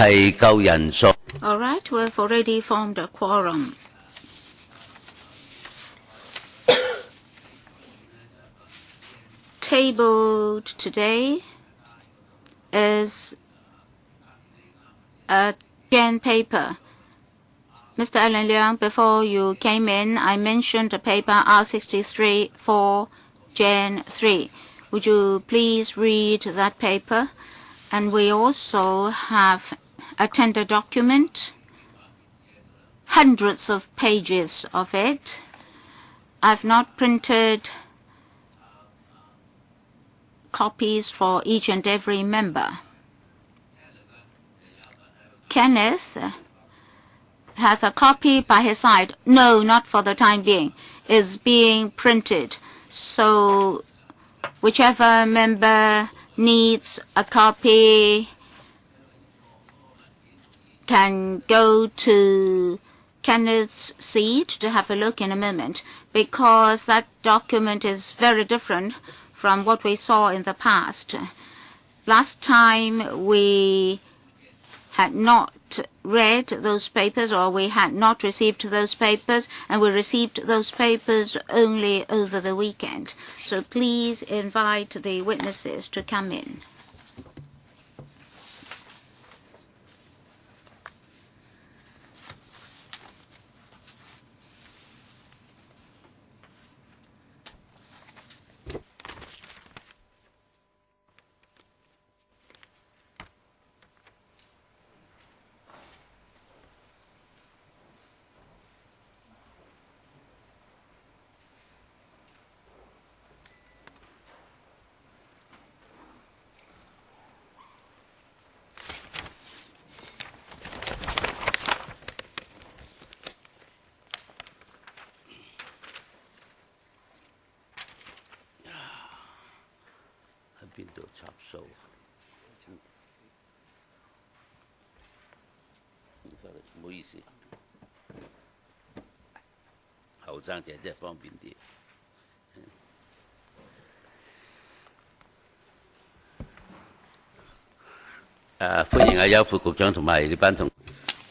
係夠人數。All right, we've already formed a quorum. Tabled today is a Gen paper. Mr. Alan Leung, before you came in, I mentioned a paper R63 for Gen 3. Would you please read that paper? And we also have a tender document, hundreds of pages of it. I've not printed copies for each and every member. Kenneth has a copy by his side. No, not for the time being. Is being printed. So whichever member needs a copy can go to Kenneth's seat to have a look in a moment, because that document is very different from what we saw in the past. Last time we had not read those papers, or we had not received those papers, and we received those papers only over the weekend. So please invite the witnesses to come in.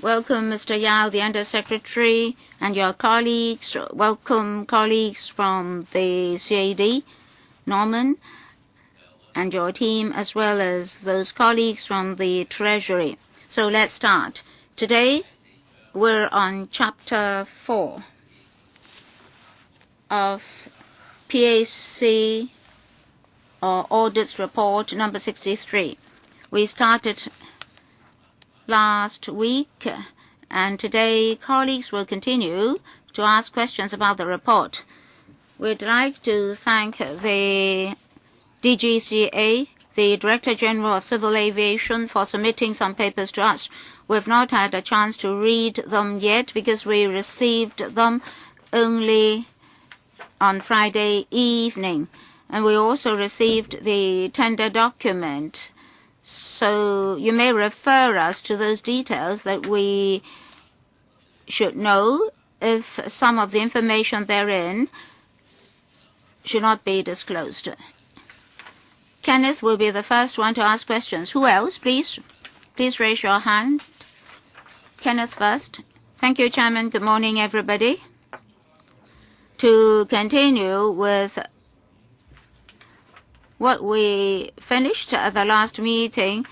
Welcome, Mr. Yao, the Undersecretary, and your colleagues. Welcome, colleagues from the CAD, Norman, and your team, as well as those colleagues from the Treasury. So let's start. Today, we're on Chapter 4 of PAC, or Audit's Report number 63. We started last week, and today colleagues will continue to ask questions about the report. We'd like to thank the DGCA, the Director General of Civil Aviation, for submitting some papers to us. We've not had a chance to read them yet because we received them only on Friday evening. And we also received the tender document. So you may refer us to those details that we should know if some of the information therein should not be disclosed. Kenneth will be the first one to ask questions. Who else, please? Please raise your hand. Kenneth first. Thank you, Chairman. Good morning, everybody. To continue with what we finished at the last meeting,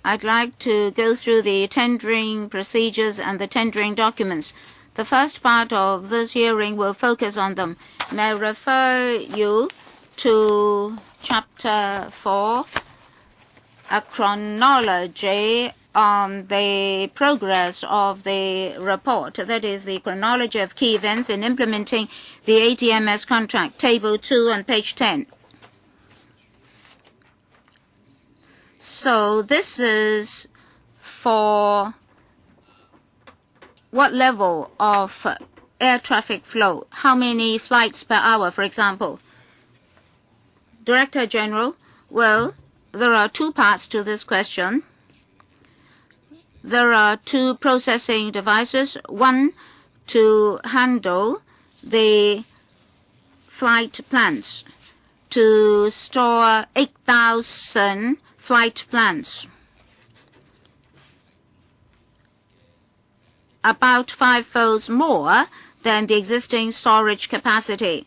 I'd like to go through the tendering procedures and the tendering documents. The first part of this hearing will focus on them. May I refer you to Chapter 4, a chronology on the progress of the report. That is the chronology of key events in implementing the ATMS contract, Table 2 on page 10. So this is for what level of air traffic flow, how many flights per hour, for example. Director General, well, there are two parts to this question. There are two processing devices, one to handle the flight plans, to store 8,000 flight plans. about 5-fold more than the existing storage capacity.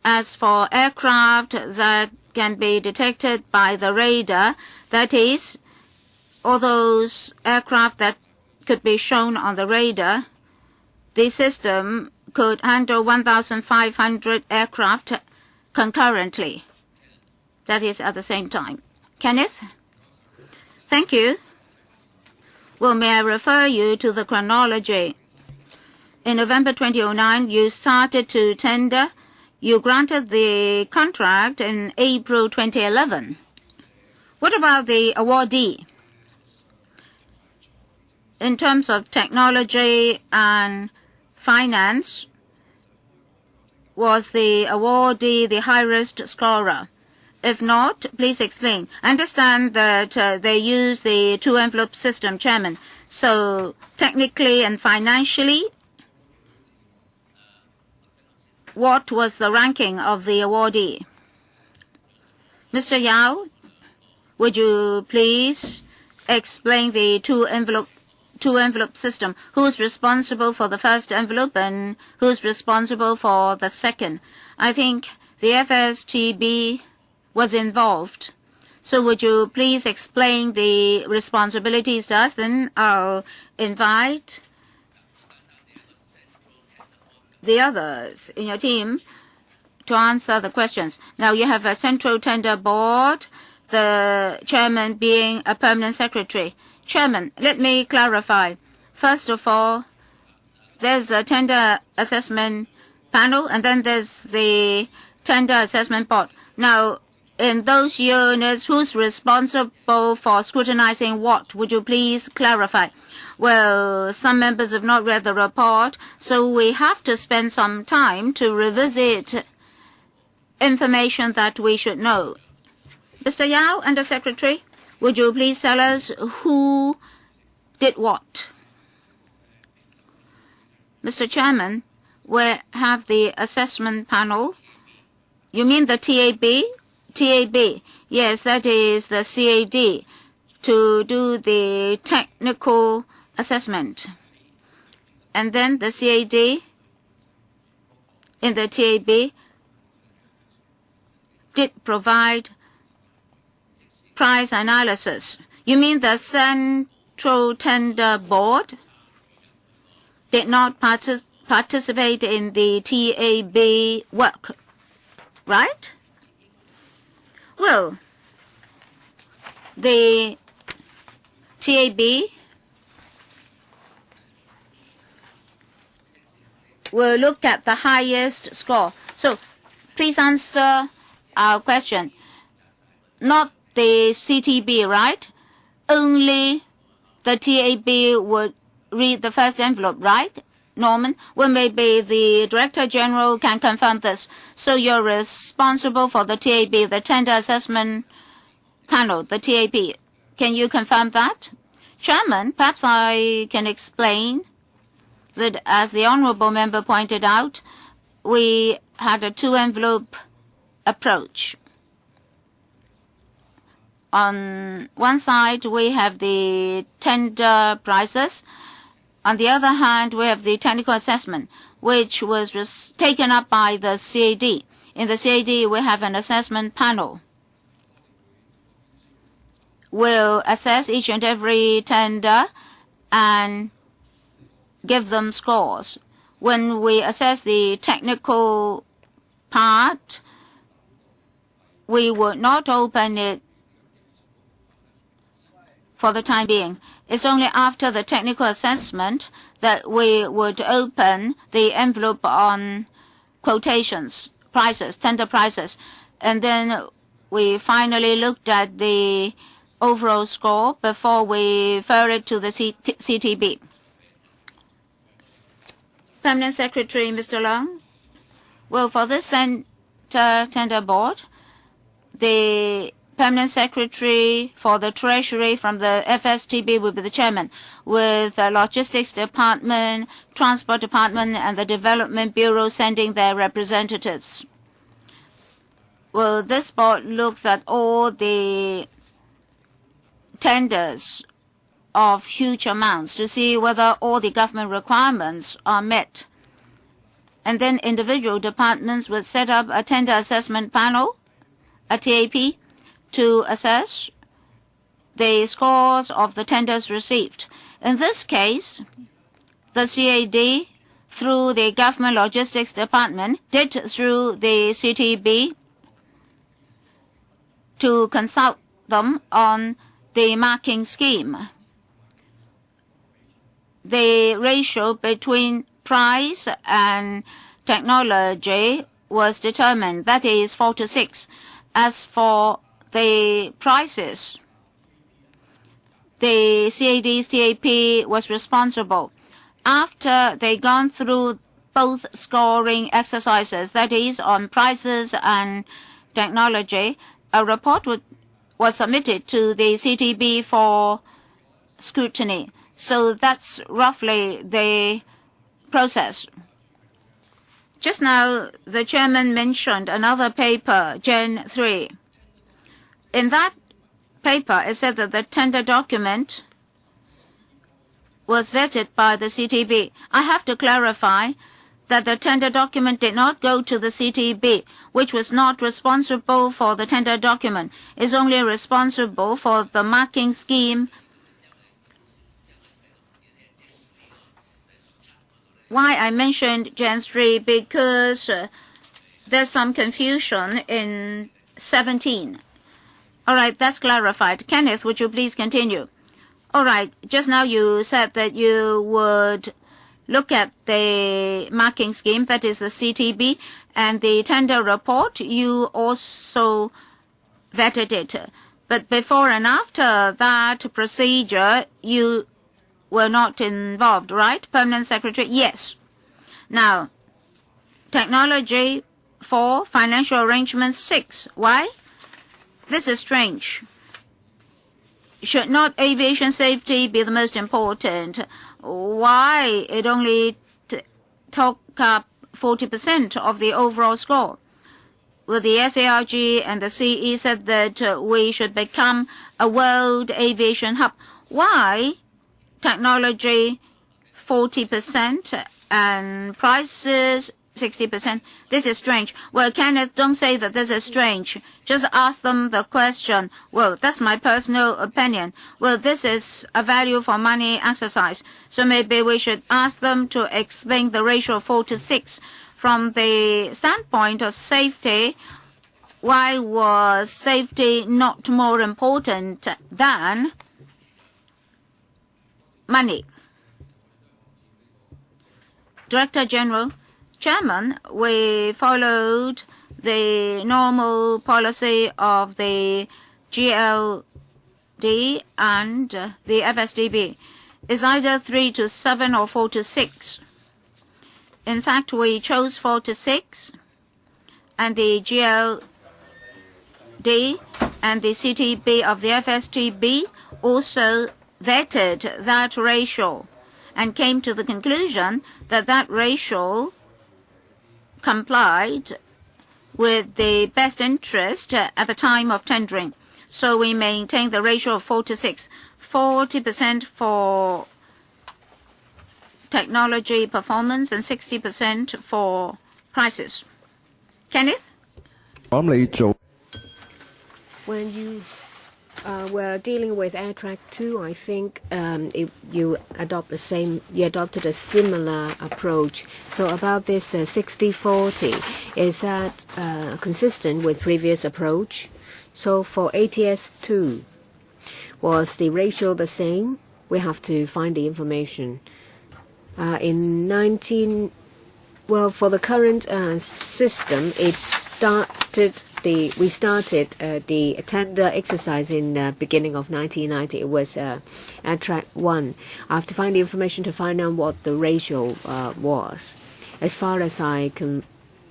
As for aircraft that can be detected by the radar, that is, all those aircraft that could be shown on the radar, the system could handle 1,500 aircraft concurrently. That is at the same time. Kenneth? Thank you. Well, may I refer you to the chronology? In November 2009, you started to tender. You granted the contract in April 2011. What about the awardee? In terms of technology and finance, was the awardee the highest scorer? If not, please explain. I understand that they use the two-envelope system, Chairman. So technically and financially, what was the ranking of the awardee? Mr. Yao, would you please explain the two-envelope system? Who's responsible for the first envelope and who's responsible for the second? I think the FSTB was involved. So would you please explain the responsibilities to us? Then I'll invite the others in your team to answer the questions. Now you have a central tender board, the chairman being a permanent secretary. Chairman, let me clarify. First of all, there's a tender assessment panel, and then there's the tender assessment board. Now, in those units, who's responsible for scrutinizing what? Would you please clarify? Well, some members have not read the report, so we have to spend some time to revisit information that we should know. Mr. Yao, Under Secretary, would you please tell us who did what? Mr. Chairman, we have the assessment panel. You mean the TAB? TAB, yes, that is the CAD, to do the technical assessment. And then the CAD in the TAB did provide price analysis. You mean the Central Tender Board did not participate in the TAB work, right? Well, the TAB will look at the highest score. So please answer our question. Not the CTB, right? Only the TAB would read the first envelope, right? Norman, well, maybe the Director General can confirm this. So you're responsible for the TAB, the Tender Assessment Panel, the TAB. Can you confirm that? Chairman, perhaps I can explain that, as the Honourable Member pointed out, we had a two-envelope approach. On one side, we have the tender prices. On the other hand, we have the technical assessment, which was taken up by the CAD. In the CAD, we have an assessment panel. We'll assess each and every tender and give them scores. When we assess the technical part, we would not open it for the time being. It's only after the technical assessment that we would open the envelope on quotations, prices, tender prices. And then we finally looked at the overall score before we refer it to the CTB. Permanent Secretary, Mr. Leung. Well, for this tender board, the Permanent Secretary for the Treasury from the FSTB will be the chairman, with the Logistics Department, Transport Department, and the Development Bureau sending their representatives. Well, this board looks at all the tenders of huge amounts to see whether all the government requirements are met. And then individual departments would set up a tender assessment panel, a TAP, to assess the scores of the tenders received. In this case, the CAD, through the Government Logistics Department, did through the CTB to consult them on the marking scheme. The ratio between price and technology was determined, that is 4:6. As for the prices, the CAD's TAP was responsible. After they gone through both scoring exercises, that is on prices and technology, a report was submitted to the CTB for scrutiny. So that's roughly the process. Just now, the chairman mentioned another paper, Gen 3. In that paper, it said that the tender document was vetted by the CTB. I have to clarify that the tender document did not go to the CTB, which was not responsible for the tender document. It's only responsible for the marking scheme. Why I mentioned Gen 3? Because there's some confusion in 17. All right, that's clarified. Kenneth, would you please continue? All right, just now you said that you would look at the marking scheme, that is the CTB, and the tender report, you also vetted it. But before and after that procedure, you were not involved, right? Permanent Secretary? Yes. Now, technology 4, financial arrangements 6. Why? This is strange. Should not aviation safety be the most important? Why it only took up 40% of the overall score? Well, the SARG and the CE said that we should become a world aviation hub. Why technology 40% and prices 60%? This is strange. Well, Kenneth, don't say that this is strange. Just ask them the question. Well, that's my personal opinion. Well, this is a value for money exercise. So maybe we should ask them to explain the ratio 4:6. From the standpoint of safety, why was safety not more important than money? Director General, Chairman, we followed the normal policy of the GLD and the FSDB. It's either 3:7 or 4:6. In fact, we chose 4:6, and the GLD and the CTB of the FSTB also vetted that ratio and came to the conclusion that that ratio complied with the best interest at the time of tendering. So we maintain the ratio of 4:6, 40% for technology performance and 60% for prices. Kenneth? When you were dealing with Air Track 2, I think you adopted a similar approach. So about this 60-40, is that consistent with previous approach? So for ATS2, was the ratio the same? We have to find the information. For the current system, we started the tender exercise in the beginning of 1990. It was Air Track 1. I have to find the information to find out what the ratio was. As far as I can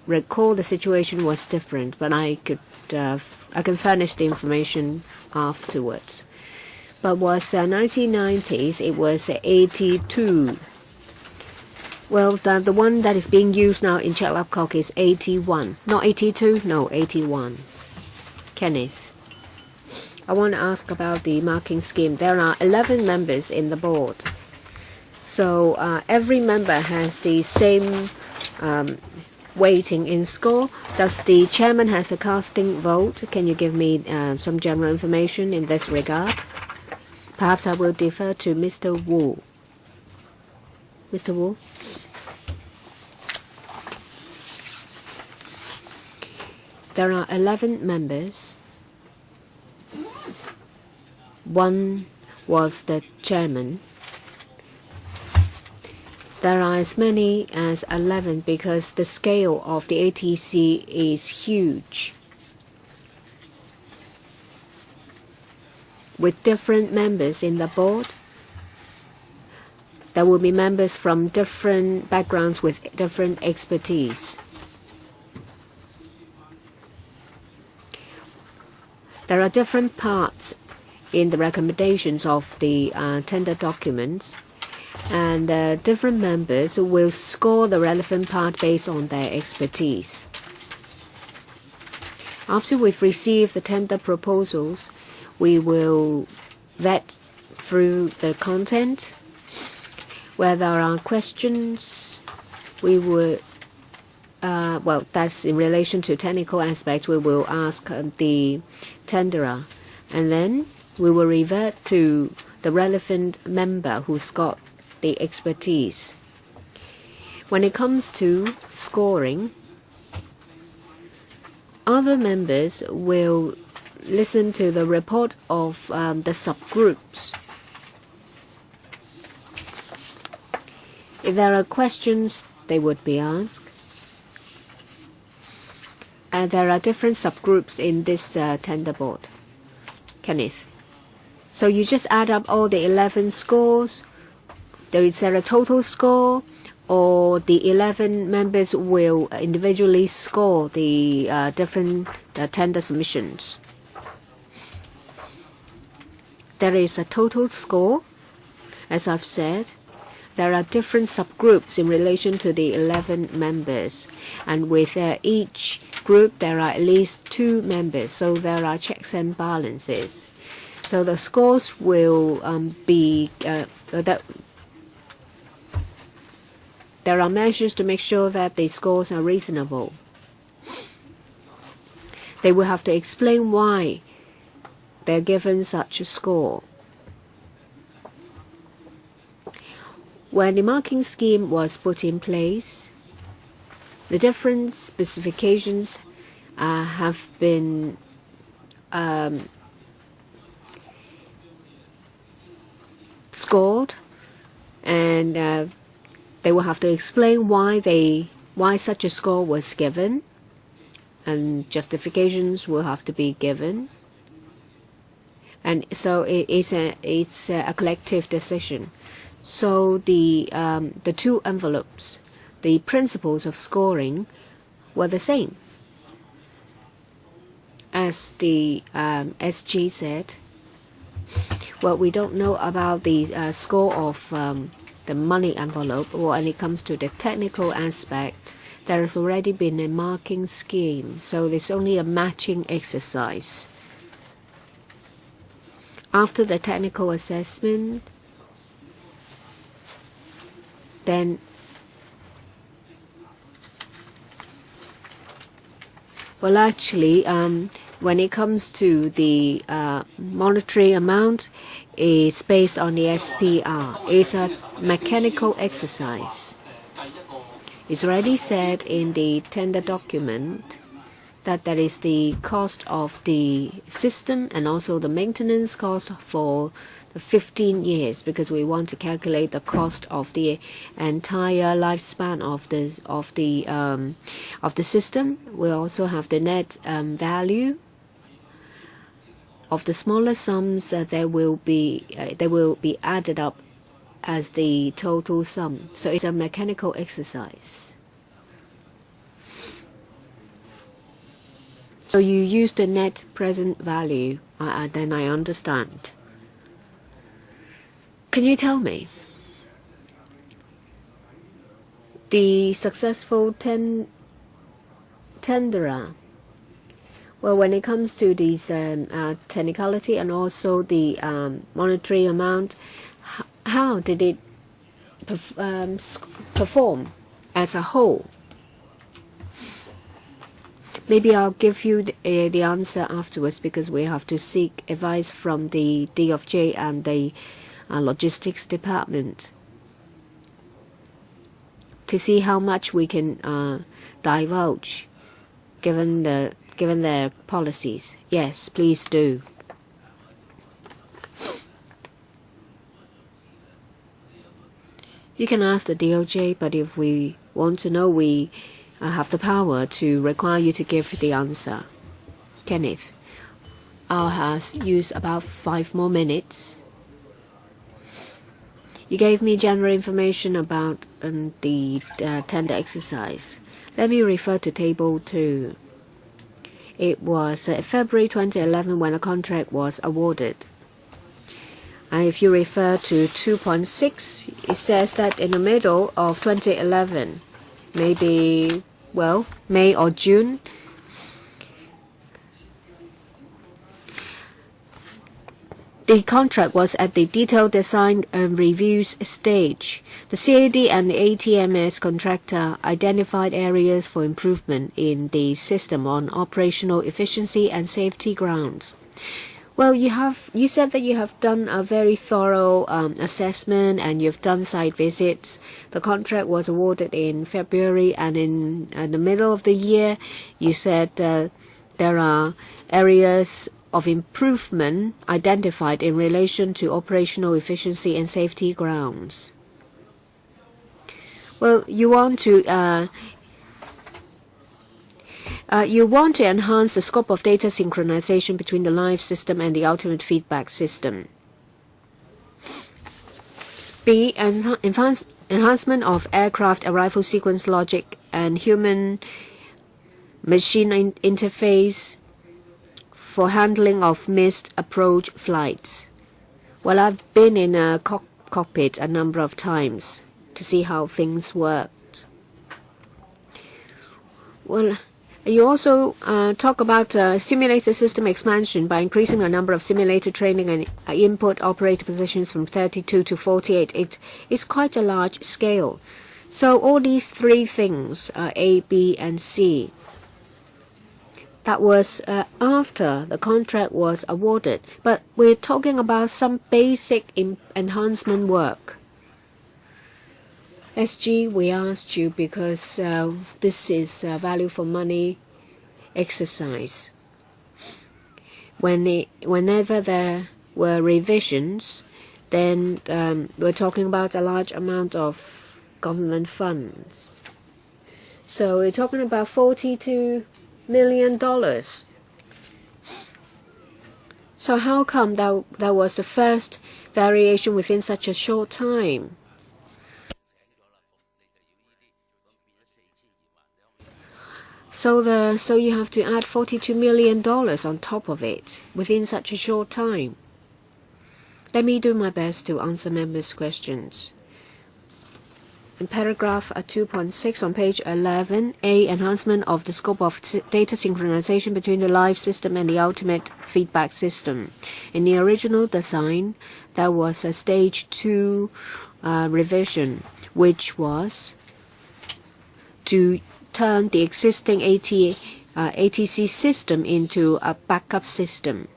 recall, the situation was different, but I can furnish the information afterwards. But was 1990s, it was 82. Well, the one that is being used now in Czech Babcock is 81. Not 82? No, 81. Kenneth. I want to ask about the marking scheme. There are 11 members in the board. So every member has the same weighting in score. Does the chairman has a casting vote? Can you give me some general information in this regard? Perhaps I will defer to Mr. Wu. Mr. Wu? There are 11 members. One was the chairman. There are as many as 11 because the scale of the ATC is huge. With different members in the board, there will be members from different backgrounds with different expertise. There are different parts in the recommendations of the tender documents, and different members will score the relevant part based on their expertise. After we've received the tender proposals, we will vet through the content. Where there are questions, we will, well, that's in relation to technical aspects, we will ask the tenderer, and then we will revert to the relevant member who's got the expertise. When it comes to scoring, other members will listen to the report of the subgroups. If there are questions, they would be asked. And there are different subgroups in this tender board. Kenneth. So you just add up all the 11 scores. Is there a total score, or the 11 members will individually score the different tender submissions? There is a total score. As I've said, there are different subgroups in relation to the 11 members, and with each group there are at least 2 members, so there are checks and balances. So the scores will be there are measures to make sure that the scores are reasonable. They will have to explain why they're given such a score. When the marking scheme was put in place, the different specifications have been scored, and they will have to explain why such a score was given, and justifications will have to be given. And so it's a collective decision. So the 2 envelopes, the principles of scoring, were the same. As the SG said, well, we don't know about the score of the money envelope. When it comes to the technical aspect, there has already been a marking scheme, so there's only a matching exercise. After the technical assessment, then well, actually, when it comes to the monetary amount, it's based on the SPR. It's a mechanical exercise. It's already said in the tender document that there is the cost of the system and also the maintenance cost for the 15 years, because we want to calculate the cost of the entire lifespan of the system. We also have the net value of the smaller sums. They will be added up as the total sum. So it's a mechanical exercise. So you use the net present value. Then I understand. Can you tell me, the successful tenderer Well, when it comes to these technicality and also the monetary amount, how did it perform as a whole? Maybe I'll give you the answer afterwards, because we have to seek advice from the DFJ and the logistics department to see how much we can divulge given their policies. Yes, please do. You can ask the DOJ, but if we want to know, we have the power to require you to give the answer. Kenneth, I'll use about 5 more minutes. You gave me general information about the tender exercise. Let me refer to Table 2. It was February 2011 when a contract was awarded. And if you refer to 2.6, it says that in the middle of 2011, maybe, well, May or June, the contract was at the detailed design and reviews stage. The CAD and the ATMS contractor identified areas for improvement in the system on operational efficiency and safety grounds. Well, you said that you have done a very thorough assessment and you've done site visits. The contract was awarded in February, and in the middle of the year, you said there are areas of improvement identified in relation to operational efficiency and safety grounds. Well, you want to enhance the scope of data synchronization between the live system and the ultimate feedback system. B. Enhancement of aircraft arrival sequence logic and human-machine interface for handling of missed approach flights. Well, I've been in a cockpit a number of times to see how things worked. Well, you also talk about simulator system expansion by increasing the number of simulator training and input operator positions from 32 to 48. It's quite a large scale. So all these 3 things, A, B, and C, that was after the contract was awarded. But we're talking about some basic enhancement work. SG, we asked you because this is value for money exercise. Whenever there were revisions, then we're talking about a large amount of government funds. So we're talking about $42 million. So how come that was the first variation within such a short time? So you have to add $42 million on top of it within such a short time. Let me do my best to answer members' questions. In paragraph 2.6 on page 11, A. Enhancement of the scope of data synchronization between the live system and the ultimate feedback system. In the original design, there was a stage 2 revision, which was to turn the existing ATC system into a backup system.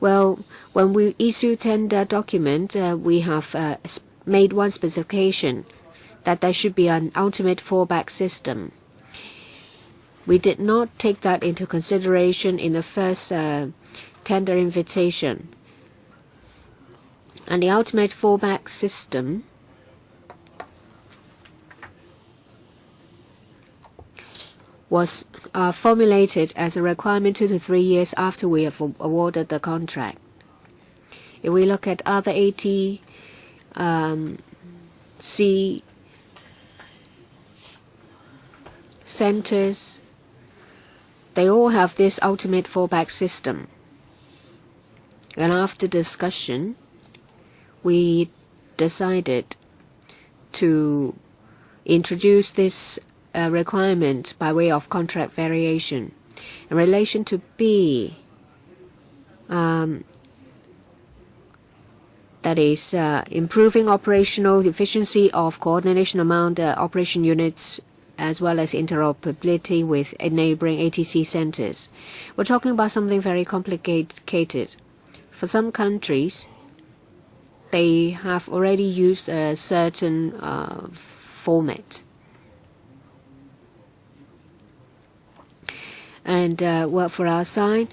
Well, when we issue tender document, we have made one specification that there should be an ultimate fallback system. We did not take that into consideration in the first tender invitation. And the ultimate fallback system was formulated as a requirement 2 to 3 years after we have awarded the contract. If we look at other ATC centers, they all have this ultimate fallback system. And after discussion, we decided to introduce this requirement by way of contract variation. In relation to B, that is improving operational efficiency of coordination among the operation units as well as interoperability with neighboring ATC centers. We're talking about something very complicated. For some countries, they have already used a certain format. And well, for our side,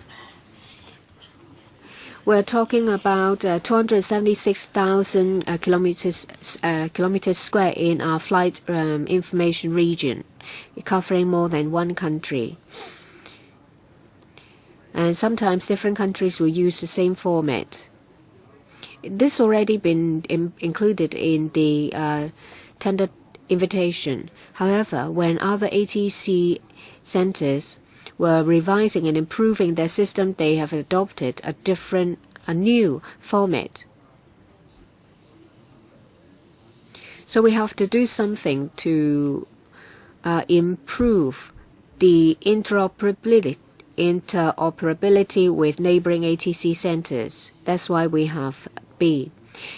we're talking about 276,000 kilometers square in our flight information region, covering more than one country. And sometimes different countries will use the same format. This already been included in the tender invitation. However, when other ATC centers were revising and improving their system, they have adopted a new format. So we have to do something to improve the interoperability with neighboring ATC centers. That's why we have B.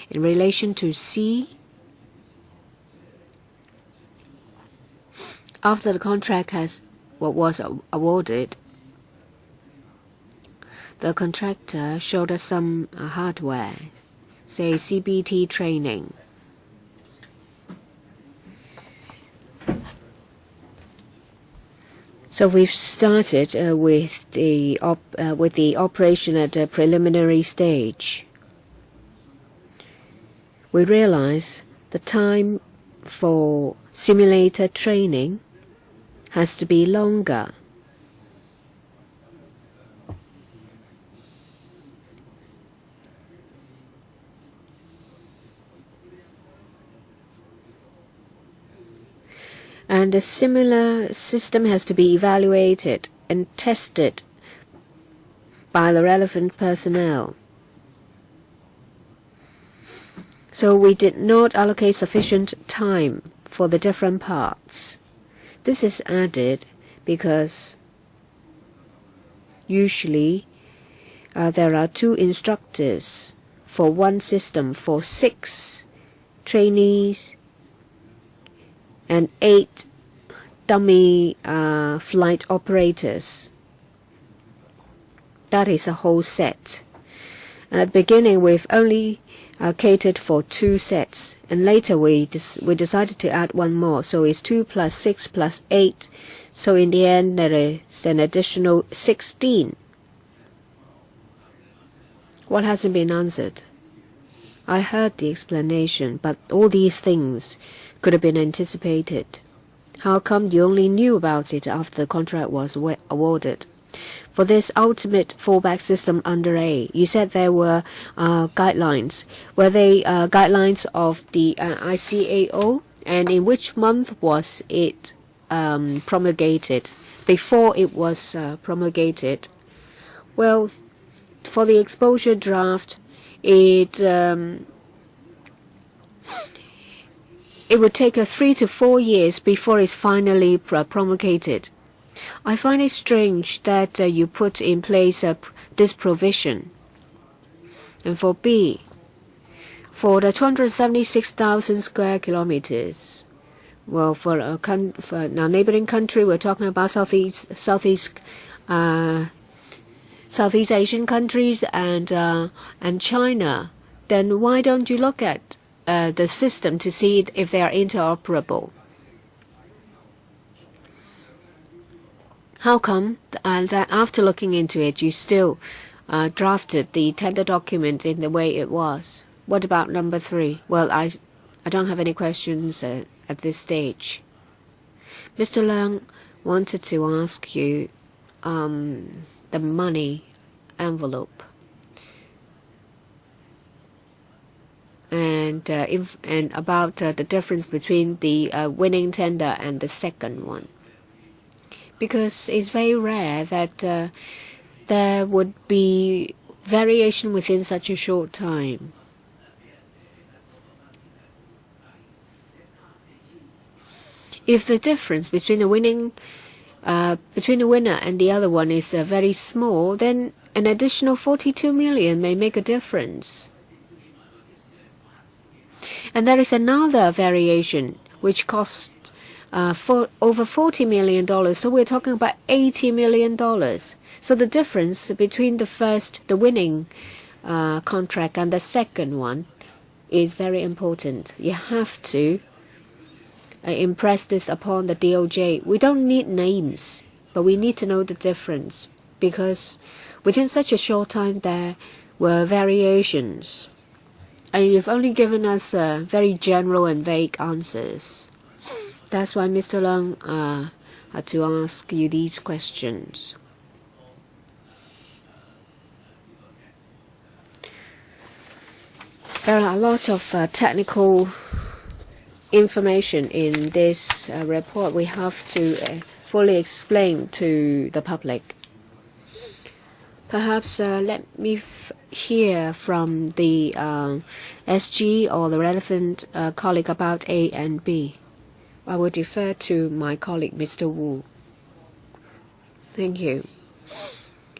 In relation to C, after the contract was awarded, the contractor showed us some hardware, say CBT training. So we've started with the operation at a preliminary stage. We realize the time for simulator training has to be longer. And a similar system has to be evaluated and tested by the relevant personnel. So we did not allocate sufficient time for the different parts. This is added because usually there are 2 instructors for one system for 6 trainees and 8 dummy flight operators. That is a whole set. And at the beginning, we've only catered for 2 sets, and later we decided to add 1 more. So it's 2 plus 6 plus 8. So in the end, there is an additional 16. What hasn't been answered? I heard the explanation, but all these things could have been anticipated. How come you only knew about it after the contract was awarded? For this ultimate fallback system under A, you said there were guidelines. Were they guidelines of the ICAO? And in which month was it promulgated? Before it was promulgated? Well, for the exposure draft, it would take 3 to 4 years before it's finally promulgated. I find it strange that you put in place this provision. And for B, for the 276,000 square kilometers, well, for our neighboring country, we're talking about Southeast Asian countries and China. Then why don't you look at the system to see if they are interoperable? How come that after looking into it, you still drafted the tender document in the way it was? What about number 3? Well, I don't have any questions at this stage. Mr. Leung wanted to ask you the money envelope and about the difference between the winning tender and the second one. Because it's very rare that there would be variation within such a short time. If the difference between the winning between the winner and the other one is very small, then an additional 42 million may make a difference. And there is another variation which costs for over $40 million. So we're talking about $80 million. So the difference between the winning contract and the second one is very important. You have to impress this upon the DOJ. We don't need names, but we need to know the difference, because within such a short time there were variations. And you've only given us very general and vague answers. That's why Mr. Leung had to ask you these questions. There are a lot of technical information in this report. We have to fully explain to the public. Perhaps let me hear from the SG or the relevant colleague about A and B. I will defer to my colleague, Mr. Wu. Thank you.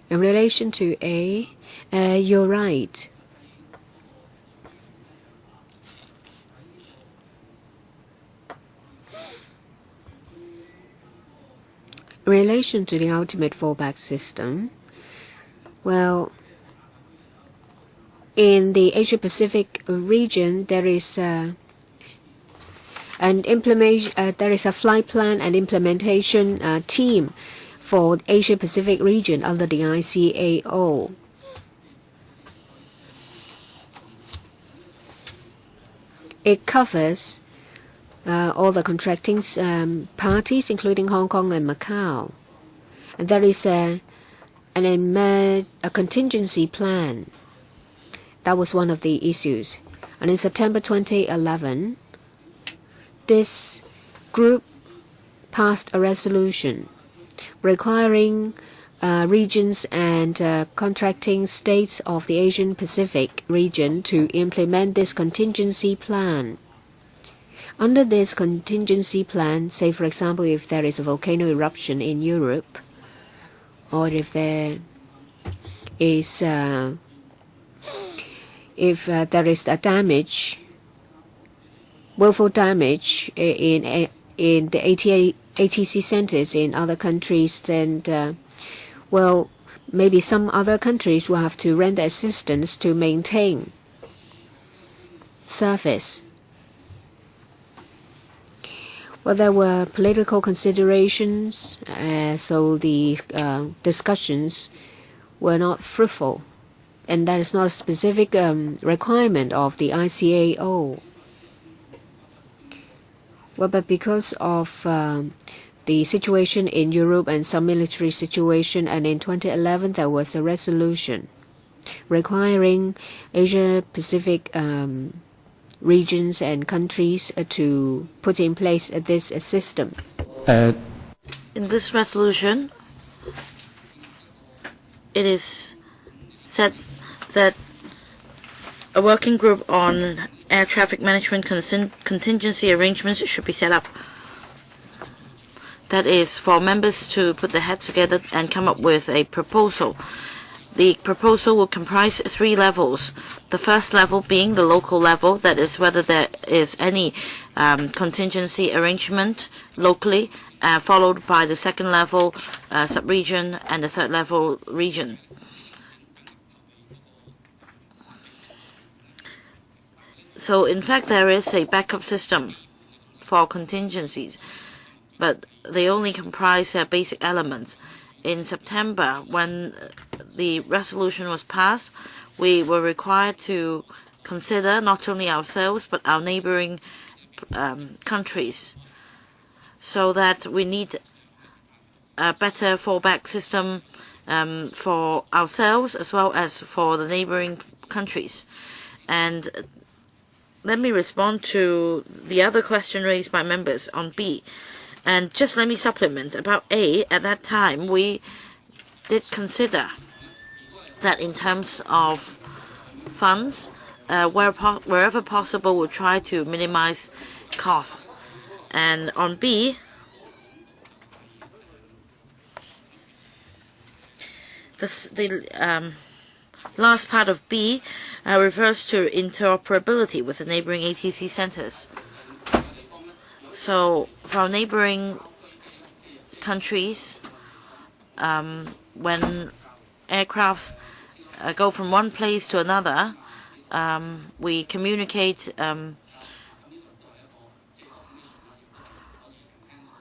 In relation to A, you're right. In relation to the ultimate fallback system, well, in the Asia-Pacific region, there is there is a flight plan and implementation team for the Asia-Pacific region under the ICAO. It covers all the contracting parties, including Hong Kong and Macau. And there is a contingency plan. That was one of the issues. And in September 2011, this group passed a resolution requiring regions and contracting states of the Asian Pacific region to implement this contingency plan. Under this contingency plan, say for example, if there is a volcano eruption in Europe, or if there is a damage, willful damage in the ATC centers in other countries, then well, maybe some other countries will have to render assistance to maintain service. Well, there were political considerations, so the discussions were not fruitful, and that is not a specific requirement of the ICAO. Well, but because of the situation in Europe and some military situation, and in 2011 there was a resolution requiring Asia-Pacific regions and countries to put in place this system. In this resolution, it is said that a working group on air traffic management contingency arrangements should be set up. That is for members to put their heads together and come up with a proposal. The proposal will comprise 3 levels. The first level being the local level, that is whether there is any contingency arrangement locally, followed by the second level, sub-region, and the third level, region. So in fact there is a backup system for contingencies, but they only comprise basic elements. In September, when the resolution was passed, we were required to consider not only ourselves but our neighboring countries, so that we need a better fallback system for ourselves as well as for the neighboring countries. And let me respond to the other question raised by members on B. And just let me supplement about A. At that time, we did consider that in terms of funds, wherever possible, we'll try to minimize costs. And on B, The last part of B refers to interoperability with the neighboring ATC centers. So for neighboring countries, when aircrafts go from one place to another, we communicate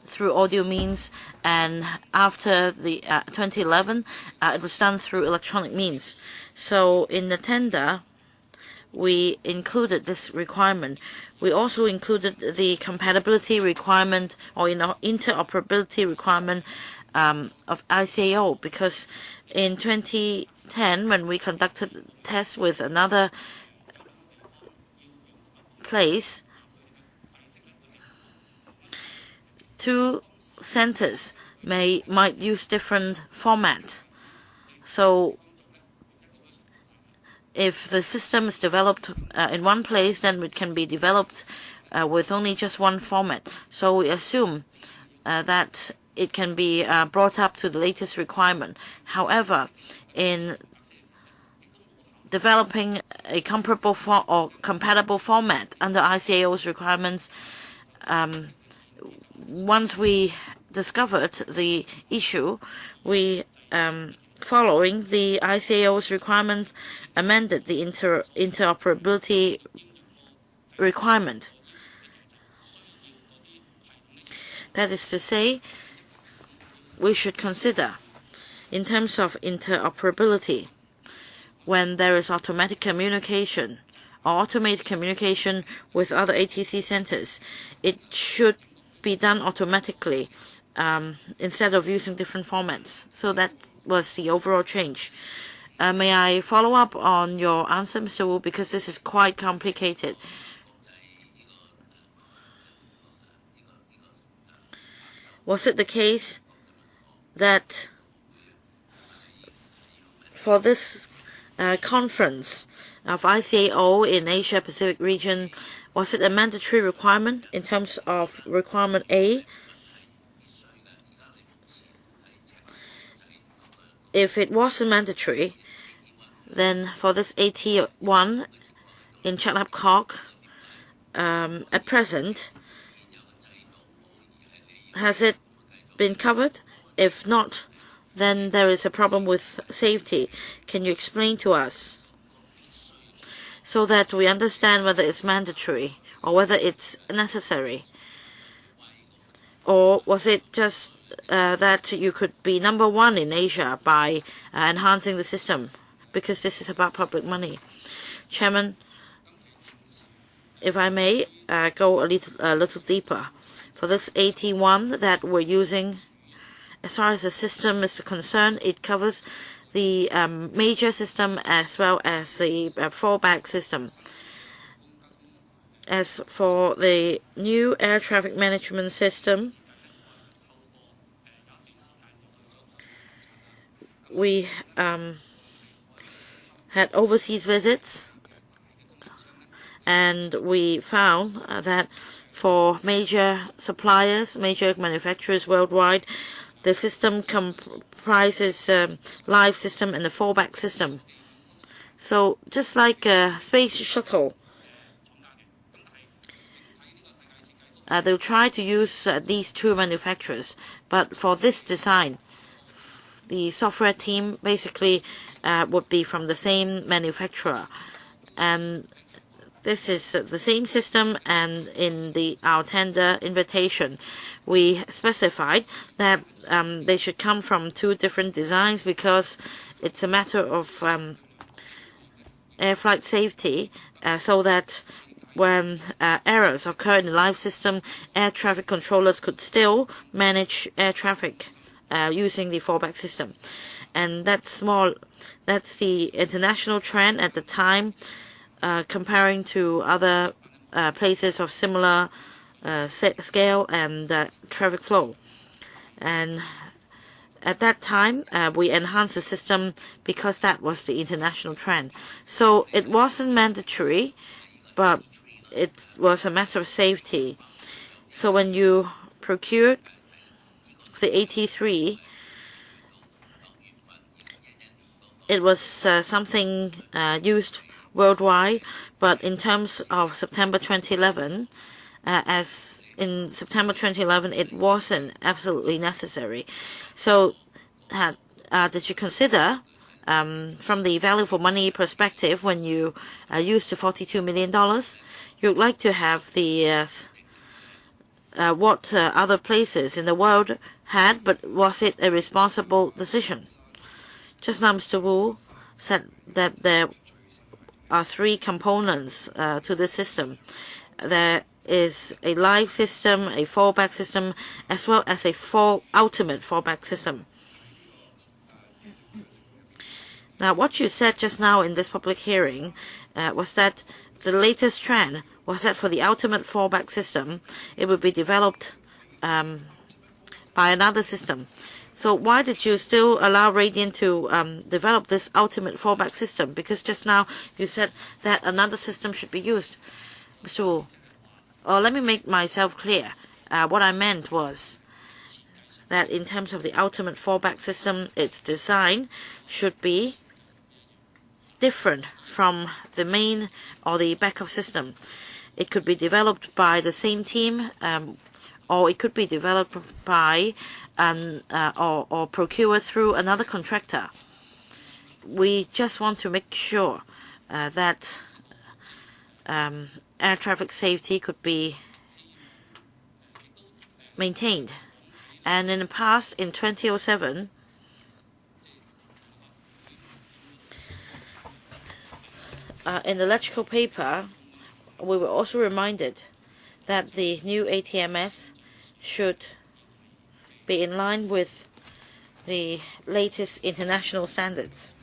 through audio means, and after the 2011, it was done through electronic means. So in the tender, we included this requirement. We also included the compatibility requirement or interoperability requirement of ICAO, because in 2010, when we conducted tests with another place, two centers might use different format. So if the system is developed in one place, then it can be developed with only just one format. So we assume that it can be brought up to the latest requirement. However, in developing a comparable or compatible format under ICAO's requirements, once we discovered the issue, we, following the ICAO's requirement, amended the interoperability requirement. That is to say, we should consider, in terms of interoperability, when there is automatic communication or automated communication with other ATC centers, it should be done automatically instead of using different formats. So that was the overall change. May I follow up on your answer, Mr. Wu, because this is quite complicated. Was it the case that for this conference of ICAO in Asia Pacific region, was it a mandatory requirement in terms of requirement A? If it wasn't mandatory, then for this AT1 in Chatlap-Kok, at present, has it been covered? If not, then there is a problem with safety. Can you explain to us so that we understand whether it's mandatory or whether it's necessary? Or was it just that you could be number one in Asia by enhancing the system, because this is about public money? Chairman, if I may go a little deeper. For this AT1 that we're using, as far as the system is concerned, it covers the major system as well as the fallback system. As for the new air traffic management system, we had overseas visits, and we found that for major suppliers, major manufacturers worldwide, the system comprises live system and a fallback system. So just like a space shuttle, they'll try to use these two manufacturers. But for this design, the software team basically would be from the same manufacturer. And this is the same system, and in our tender invitation, we specified that they should come from two different designs, because it's a matter of air flight safety, so that when errors occur in the live system, air traffic controllers could still manage air traffic using the fallback system. And that's the international trend at the time, comparing to other places of similar scale and traffic flow. And at that time, we enhanced the system because that was the international trend. So it wasn't mandatory, but it was a matter of safety. So when you procured the AT3, it was something used worldwide, but in terms of September 2011, as in September 2011, it wasn't absolutely necessary. So did you consider, from the value for money perspective, when you used the $42 million, you'd like to have the what other places in the world had, but was it a responsible decision? Just now, Mr. Wu said that there are three components to this system. There is a live system, a fallback system, as well as a ultimate fallback system. Now, what you said just now in this public hearing was that the latest trend was that for the ultimate fallback system, it would be developed by another system. So why did you still allow Radian to develop this ultimate fallback system? Because just now you said that another system should be used. Mr. Wu, let me make myself clear. What I meant was that in terms of the ultimate fallback system, its design should be different from the main or the backup system. It could be developed by the same team, or it could be developed by or procured through another contractor. We just want to make sure that air traffic safety could be maintained. And in the past, in 2007, in the electrical paper, we were also reminded that the new ATMS should be in line with the latest international standards.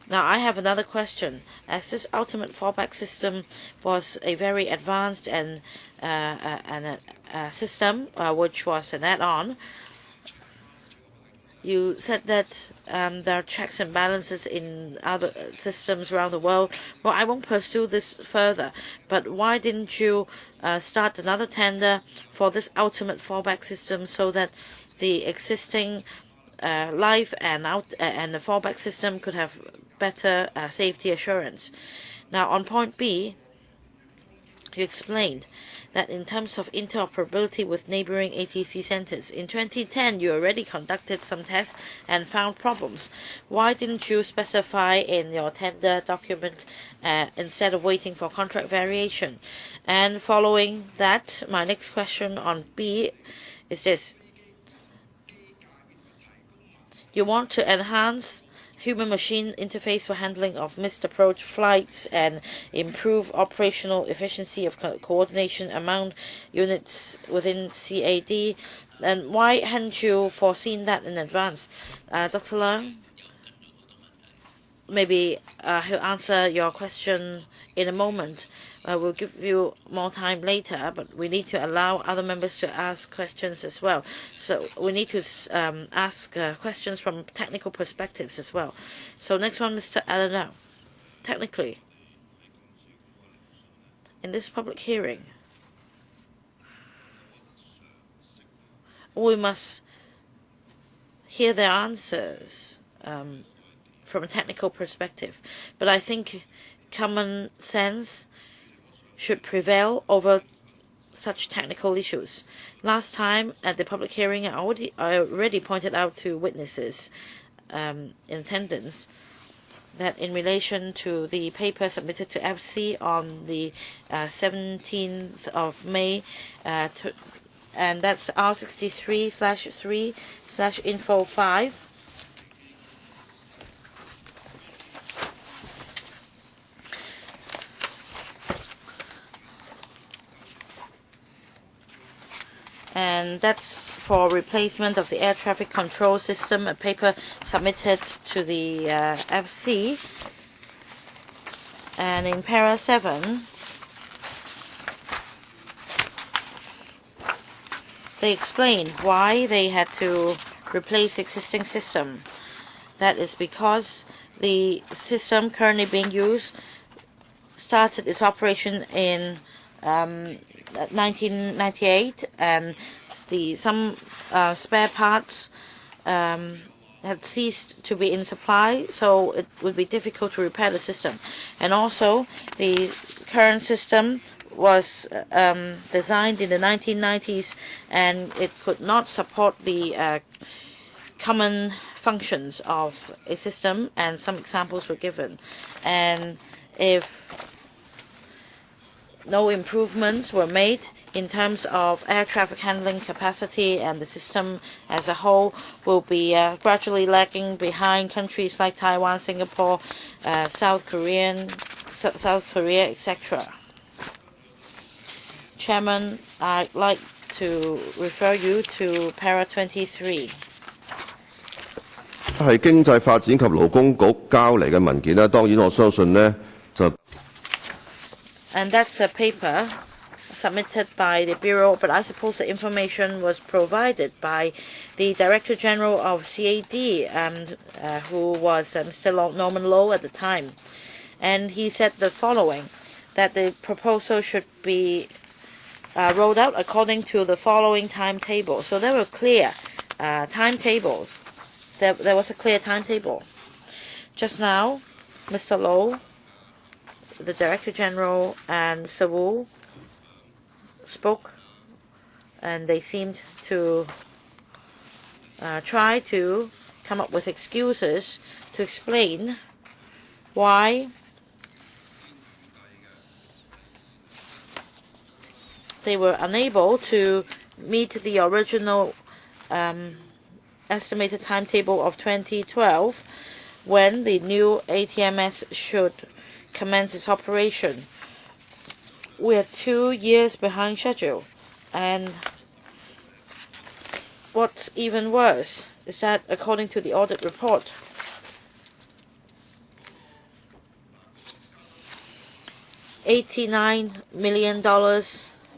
Now, I have another question. As this ultimate fallback system was a very advanced and system which was an add-on, you said that there are checks and balances in other systems around the world. Well, I won't pursue this further, but why didn't you start another tender for this ultimate fallback system so that the existing live and the fallback system could have better safety assurance? Now, on point B, you explained that in terms of interoperability with neighboring ATC centers, in 2010 you already conducted some tests and found problems. Why didn't you specify in your tender document instead of waiting for contract variation? And following that, my next question on B is this. You want to enhance human-machine interface for handling of missed approach flights and improve operational efficiency of coordination among units within CAD. And why hadn't you foreseen that in advance? Dr. Leung, maybe he'll answer your question in a moment. We'll give you more time later, but we need to allow other members to ask questions as well. So we need to ask questions from technical perspectives as well. So next one, Mr. Eleanor. Technically, in this public hearing, we must hear their answers from a technical perspective. But I think common sense should prevail over such technical issues. Last time at the public hearing, I already pointed out to witnesses in attendance that in relation to the paper submitted to FC on the 17th of May, and that's R63/3/info5, and that's for replacement of the air traffic control system, a paper submitted to the FC. And in para 7, they explain why they had to replace existing system. That is because the system currently being used started its operation in 1998, and some spare parts had ceased to be in supply, so it would be difficult to repair the system. And also, the current system was designed in the 1990s, and it could not support the common functions of a system, and some examples were given. And if no improvements were made in terms of air traffic handling capacity, and the system as a whole will be gradually lagging behind countries like Taiwan, Singapore, South Korea, etc. Chairman, I'd like to refer you to para 23. 係經濟發展及勞工局交嚟嘅文件咧，當然我相信呢就。And that's a paper submitted by the Bureau, but I suppose the information was provided by the Director General of CAD, who was Mr. Norman Lowe at the time. And he said the following, that the proposal should be rolled out according to the following timetable. So there were clear timetables. There was a clear timetable. Just now, Mr. Lowe, the Director General, and Sir Wu spoke, and they seemed to try to come up with excuses to explain why they were unable to meet the original estimated timetable of 2012, when the new ATMS should commence its operation. We are 2 years behind schedule, and what's even worse is that, according to the audit report, $89 million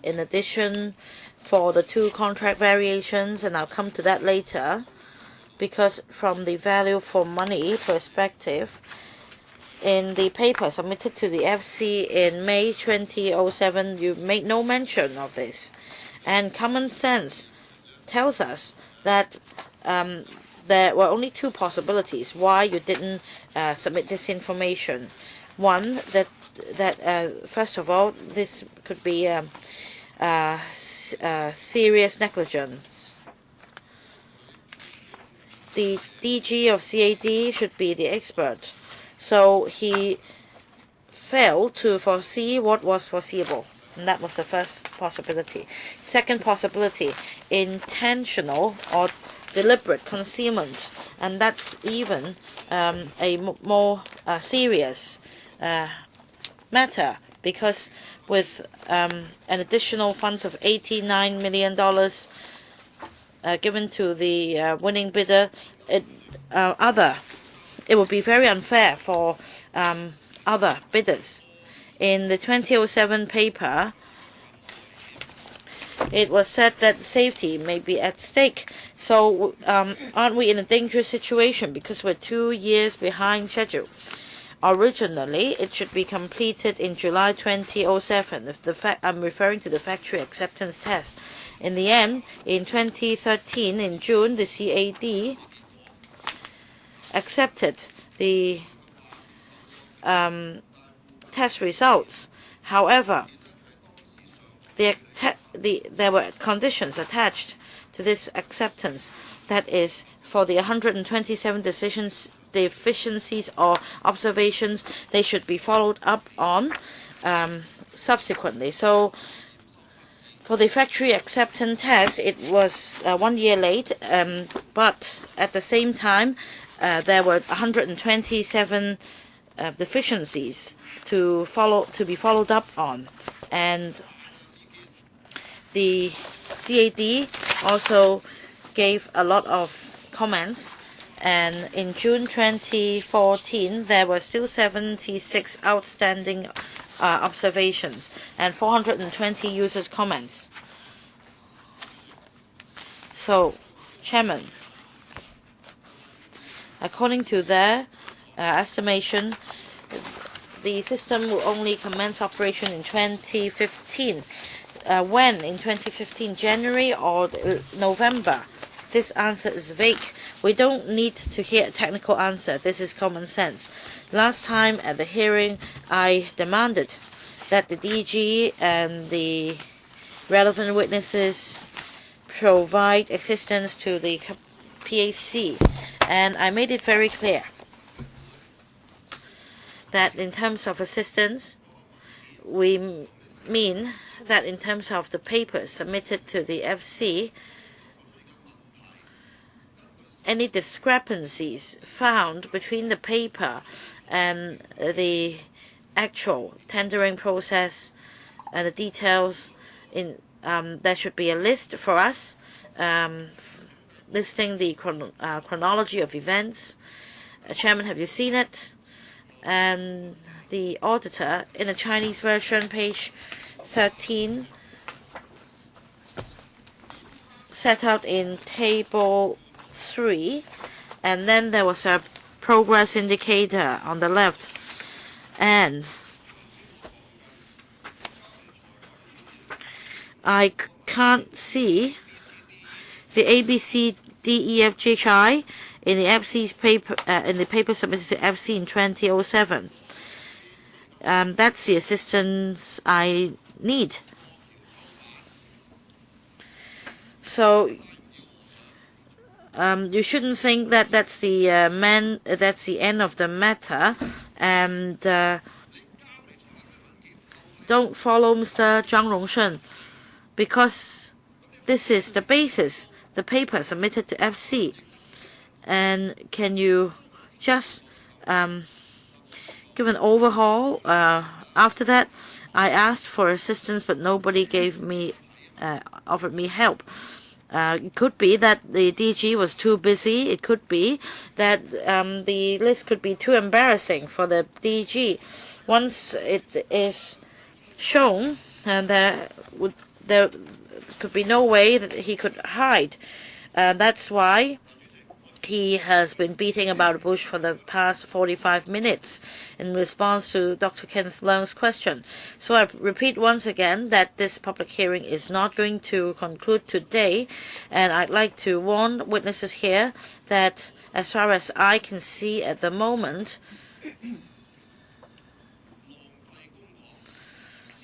in addition for the 2 contract variations, and I'll come to that later, because from the value for money perspective, in the paper submitted to the FC in May 2007, you make no mention of this. And common sense tells us that there were only 2 possibilities why you didn't submit this information. One, that first of all, this could be serious negligence. The DG of CAD should be the expert, so he failed to foresee what was foreseeable, and that was the first possibility. Second possibility, intentional or deliberate concealment, and that's even a more serious matter, because with an additional funds of $89 million given to the winning bidder, it would be very unfair for other bidders. In the 2007 paper, it was said that safety may be at stake. So aren't we in a dangerous situation because we're 2 years behind schedule? Originally, it should be completed in July 2007. I'm referring to the factory acceptance test. In the end, in 2013, in June, the CAD accepted the test results. However, there were conditions attached to this acceptance. That is, for the 127 deficiencies or observations, they should be followed up on subsequently. So for the factory acceptance test, it was 1 year late, but at the same time, there were 127 deficiencies to be followed up on, and the CAD also gave a lot of comments. And in June 2014, there were still 76 outstanding observations and 420 users' comments. So, Chairman, according to their estimation, the system will only commence operation in 2015. When in 2015, January or November? This answer is vague. We don't need to hear a technical answer. This is common sense. Last time at the hearing, I demanded that the DG and the relevant witnesses provide assistance to the PAC, and I made it very clear that in terms of assistance, we mean that in terms of the papers submitted to the FC, any discrepancies found between the paper and the actual tendering process and the details, there should be a list for us listing the chronology of events. Chairman, have you seen it? And the auditor, in the Chinese version, page 13, set out in table 3, and then there was a progress indicator on the left, and I can't see the A, B, C, D, E, F, G, H, I in the FC's paper, in the paper submitted to FC in 2007. That's the assistance I need. So you shouldn't think that that's the end of the matter, and don't follow Mr. Zhang Rongsheng, because this is the basis, the paper submitted to FC. And can you just give an overhaul? After that, I asked for assistance, but nobody gave me offered me help. It could be that the DG was too busy. It could be that the list could be too embarrassing for the DG. Once it is shown, and there could be no way that he could hide. That's why he has been beating about the bush for the past 45 minutes in response to Dr. Kenneth Leung's question. So I repeat once again that this public hearing is not going to conclude today, and I'd like to warn witnesses here that as far as I can see at the moment,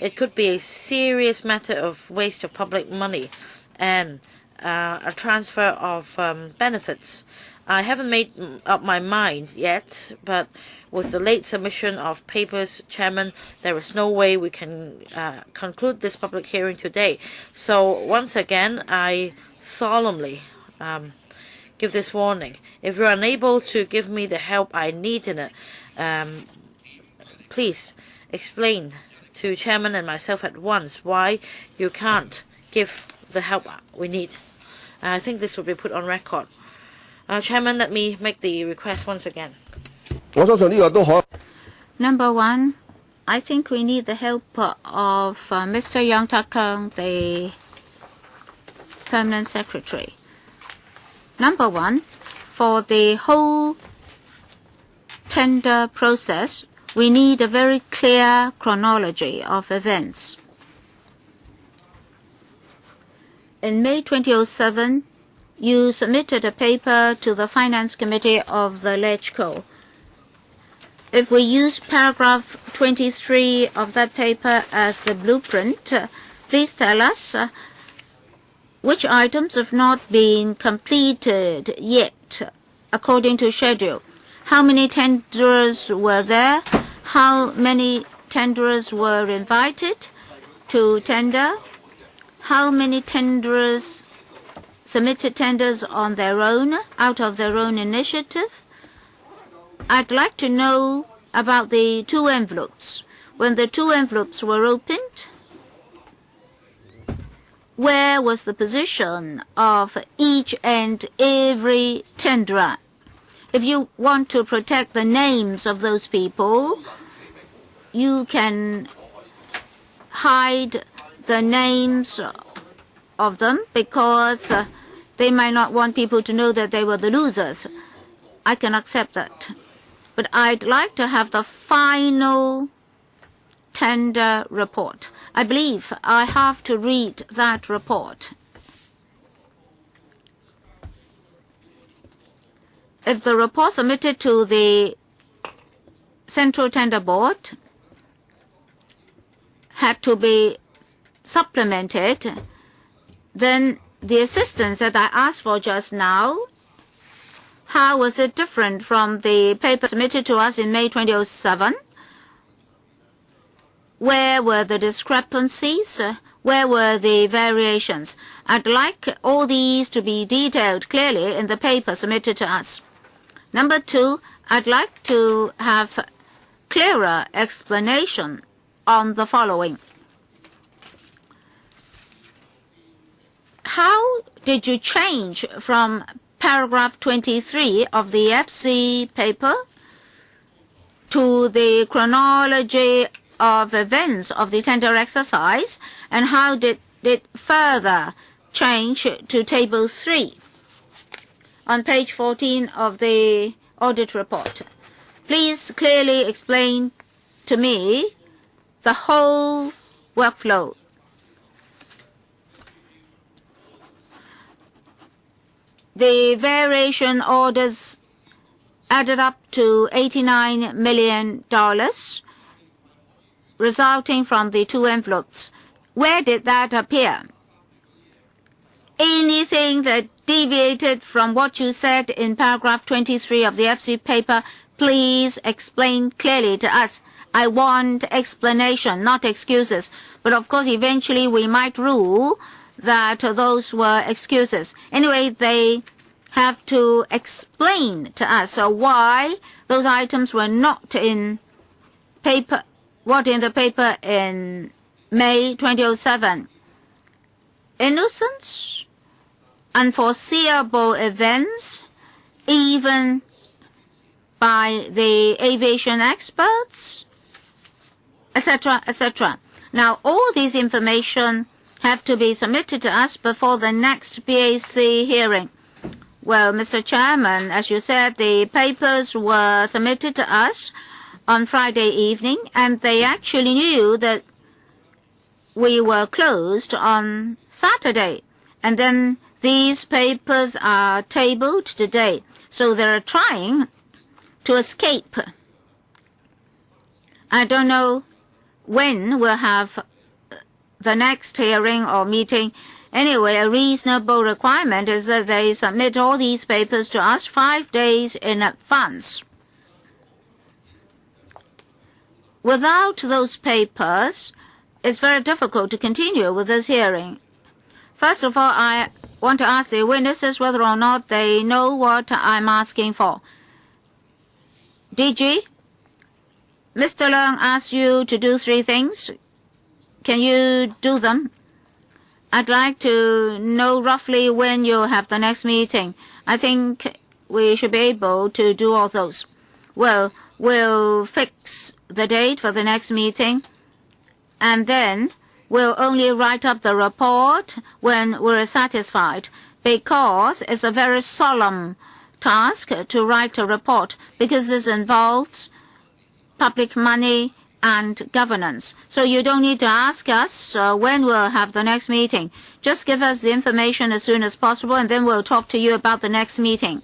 it could be a serious matter of waste of public money and a transfer of benefits. I haven't made up my mind yet, but with the late submission of papers, Chairman, there is no way we can conclude this public hearing today. So once again, I solemnly give this warning. If you're unable to give me the help I need in it, please explain to Chairman and myself at once why you can't give the help we need. I think this will be put on record. Chairman, let me make the request once again. Number one, I think we need the help of Mr. Yang Tak-kung, the Permanent Secretary. Number one, for the whole tender process, we need a very clear chronology of events. In May 2007, you submitted a paper to the Finance Committee of the LegCo. If we use paragraph 23 of that paper as the blueprint, please tell us which items have not been completed yet according to schedule. How many tenderers were there? How many tenderers were invited to tender? How many tenderers submitted tenders on their own, out of their own initiative? I'd like to know about the 2 envelopes. When the 2 envelopes were opened, where was the position of each and every tenderer? If you want to protect the names of those people, you can hide the names of them because they might not want people to know that they were the losers. I can accept that. But I'd like to have the final tender report. I believe I have to read that report. if the report submitted to the Central Tender Board had to be supplemented, then the assistance that I asked for just now, how was it different from the paper submitted to us in May 2007? Where were the discrepancies? Where were the variations? I'd like all these to be detailed clearly in the paper submitted to us. Number 2, I'd like to have clearer explanation on the following. How did you change from paragraph 23 of the FC paper to the chronology of events of the tender exercise, and how did it further change to table 3 on page 14 of the audit report? Please clearly explain to me the whole workflow. The variation orders added up to $89 million, resulting from the 2 envelopes. Where did that appear? Anything that deviated from what you said in paragraph 23 of the FC paper, please explain clearly to us. I want explanation, not excuses. But of course, eventually we might rule that those were excuses. Anyway, they have to explain to us why those items were not in paper, what in the paper in May 2007. Innocence, unforeseeable events, even by the aviation experts, etc., etc. Now, all these information have to be submitted to us before the next PAC hearing. Well, Mr. Chairman, as you said, the papers were submitted to us on Friday evening, and they actually knew that we were closed on Saturday. And then these papers are tabled today. So they're trying to escape. I don't know when we'll have the next hearing or meeting. Anyway, a reasonable requirement is that they submit all these papers to us 5 days in advance. Without those papers, it's very difficult to continue with this hearing. First of all, I want to ask the witnesses whether or not they know what I'm asking for. DG, Mr. Leung asked you to do 3 things. Can you do them? I'd like to know roughly when you'll have the next meeting. I think we should be able to do all those. Well, we'll fix the date for the next meeting, and then we'll only write up the report when we're satisfied, because it's a very solemn task to write a report, because this involves public money and governance. So you don't need to ask us when we'll have the next meeting. Just give us the information as soon as possible, and then we'll talk to you about the next meeting.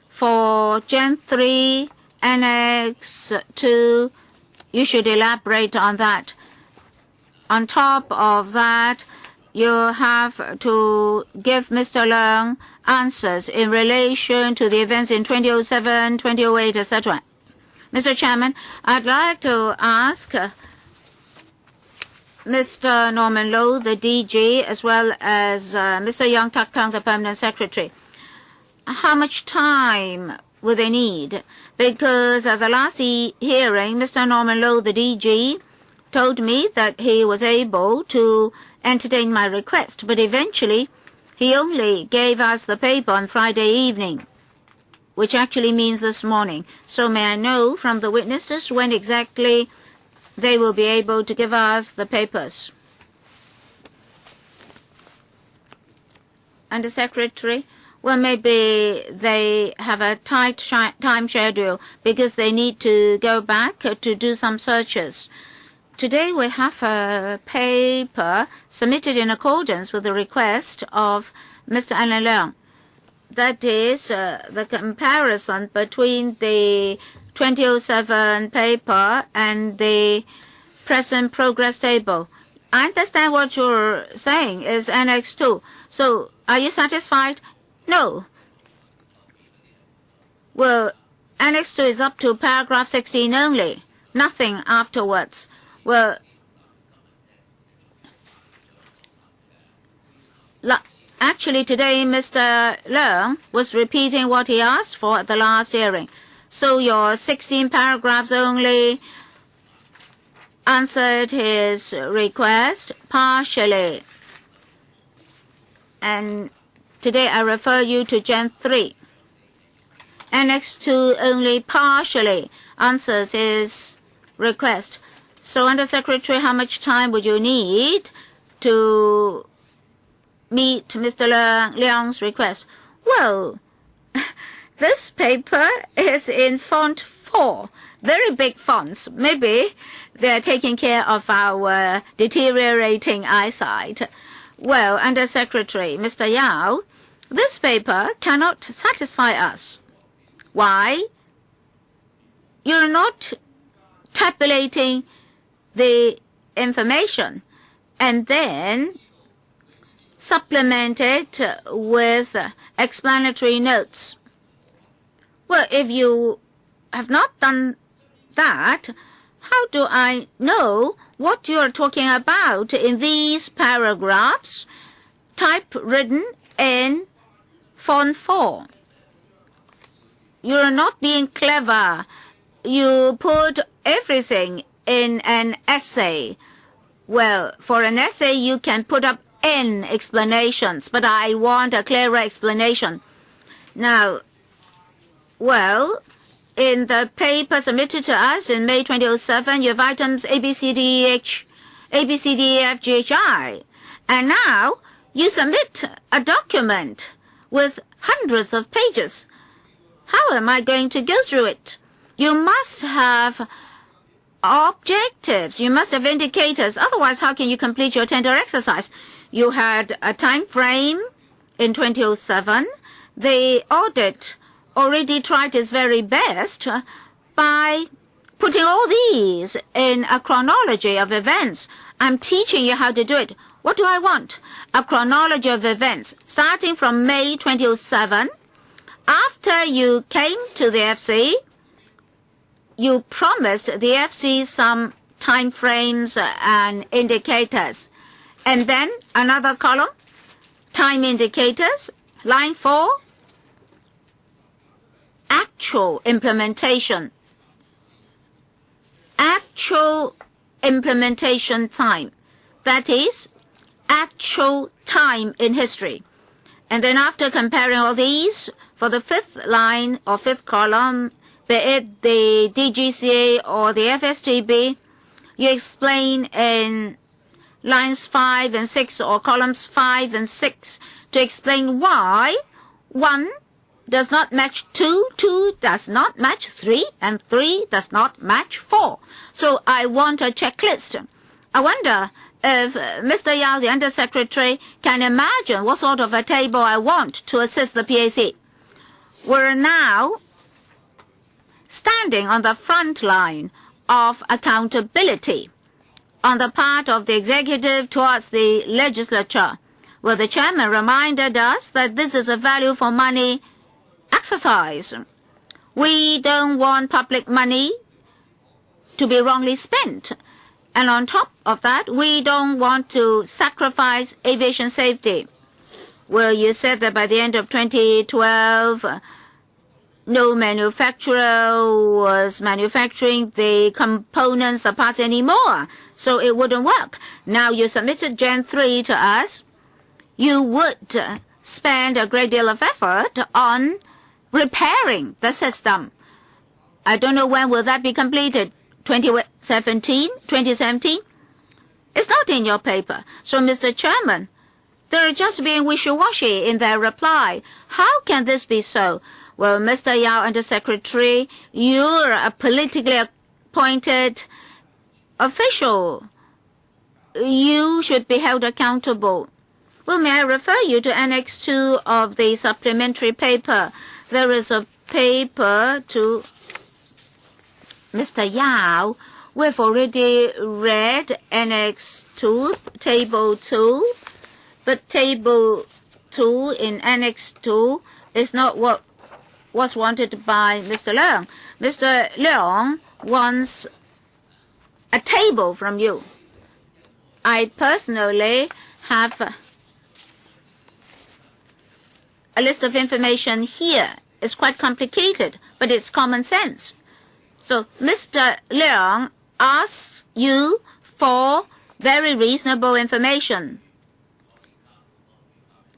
For Gen 3, Annex 2, you should elaborate on that. On top of that, you have to give Mr. Leung answers in relation to the events in 2007, 2008, etc. Mr. Chairman, I'd like to ask Mr. Norman Low, the DG, as well as Mr. Yang Tak Kang, the Permanent Secretary, how much time will they need? Because at the last hearing, Mr. Norman Low, the DG, told me that he was able to entertain my request, but eventually he only gave us the paper on Friday evening, which actually means this morning. So may I know from the witnesses when exactly they will be able to give us the papers? And the Secretary, well, maybe they have a tight time schedule because they need to go back to do some searches. Today we have a paper submitted in accordance with the request of Mr. Alan Leung. that is the comparison between the 2007 paper and the present progress table. I understand what you're saying is Annex 2. So are you satisfied? No. Well, Annex 2 is up to paragraph 16 only. Nothing afterwards. Well, actually today Mr. Leung was repeating what he asked for at the last hearing. So your 16 paragraphs only answered his request partially. And today I refer you to Gen 3. Annex 2 only partially answers his request. So, Under Secretary, how much time would you need to meet Mr. Leung's request? Well, this paper is in font 4, very big fonts. Maybe they're taking care of our deteriorating eyesight. Well, Under Secretary, Mr. Yao, this paper cannot satisfy us. Why? You're not tabulating the information and then supplement it with explanatory notes. Well, if you have not done that, how do I know what you're talking about in these paragraphs typewritten in font 4? You're not being clever. You put everything in an essay. Well, for an essay, you can put up N explanations, but I want a clearer explanation. Now, well, in the paper submitted to us in May 2007, you have items A, B, C, D, E, F, G, H, I. And now you submit a document with hundreds of pages. How am I going to go through it? You must have objectives. You must have indicators. Otherwise, how can you complete your tender exercise? You had a time frame in 2007. The audit already tried its very best by putting all these in a chronology of events. I'm teaching you how to do it. What do I want? A chronology of events starting from May 2007. After you came to the FC, you promised the FC some time frames and indicators. And then another column, time indicators, line 4, actual implementation. Actual implementation time. That is, actual time in history. And then after comparing all these, for the fifth line or fifth column, be it the DGCA or the FSTB, you explain in lines 5 and 6 or columns 5 and 6 to explain why 1 does not match 2, 2 does not match 3, and 3 does not match 4. So I want a checklist. I wonder if Mr. Yao, the Undersecretary, can imagine what sort of a table I want to assist the PAC. We're now standing on the front line of accountability on the part of the executive towards the legislature. Well, the chairman reminded us that this is a value for money exercise. We don't want public money to be wrongly spent. And on top of that, we don't want to sacrifice aviation safety. Well, you said that by the end of 2012, no manufacturer was manufacturing the components, the parts anymore, so it wouldn't work. Now you submitted Gen 3 to us. You would spend a great deal of effort on repairing the system. I don't know when will that be completed. 2017? It's not in your paper. So, Mr. Chairman, they're just being wishy-washy in their reply. How can this be so? Well, Mr. Yao, Undersecretary, you're a politically appointed official. You should be held accountable Well, may I refer you to Annex 2 of the supplementary paper? There is a paper to Mr. Yao. We've already read Annex 2, Table 2, but Table 2 in Annex 2 is not what was wanted by Mr. Leung. Mr. Leung wants a table from you. I personally have a list of information here. It's quite complicated, but it's common sense. So Mr. Leung asks you for very reasonable information.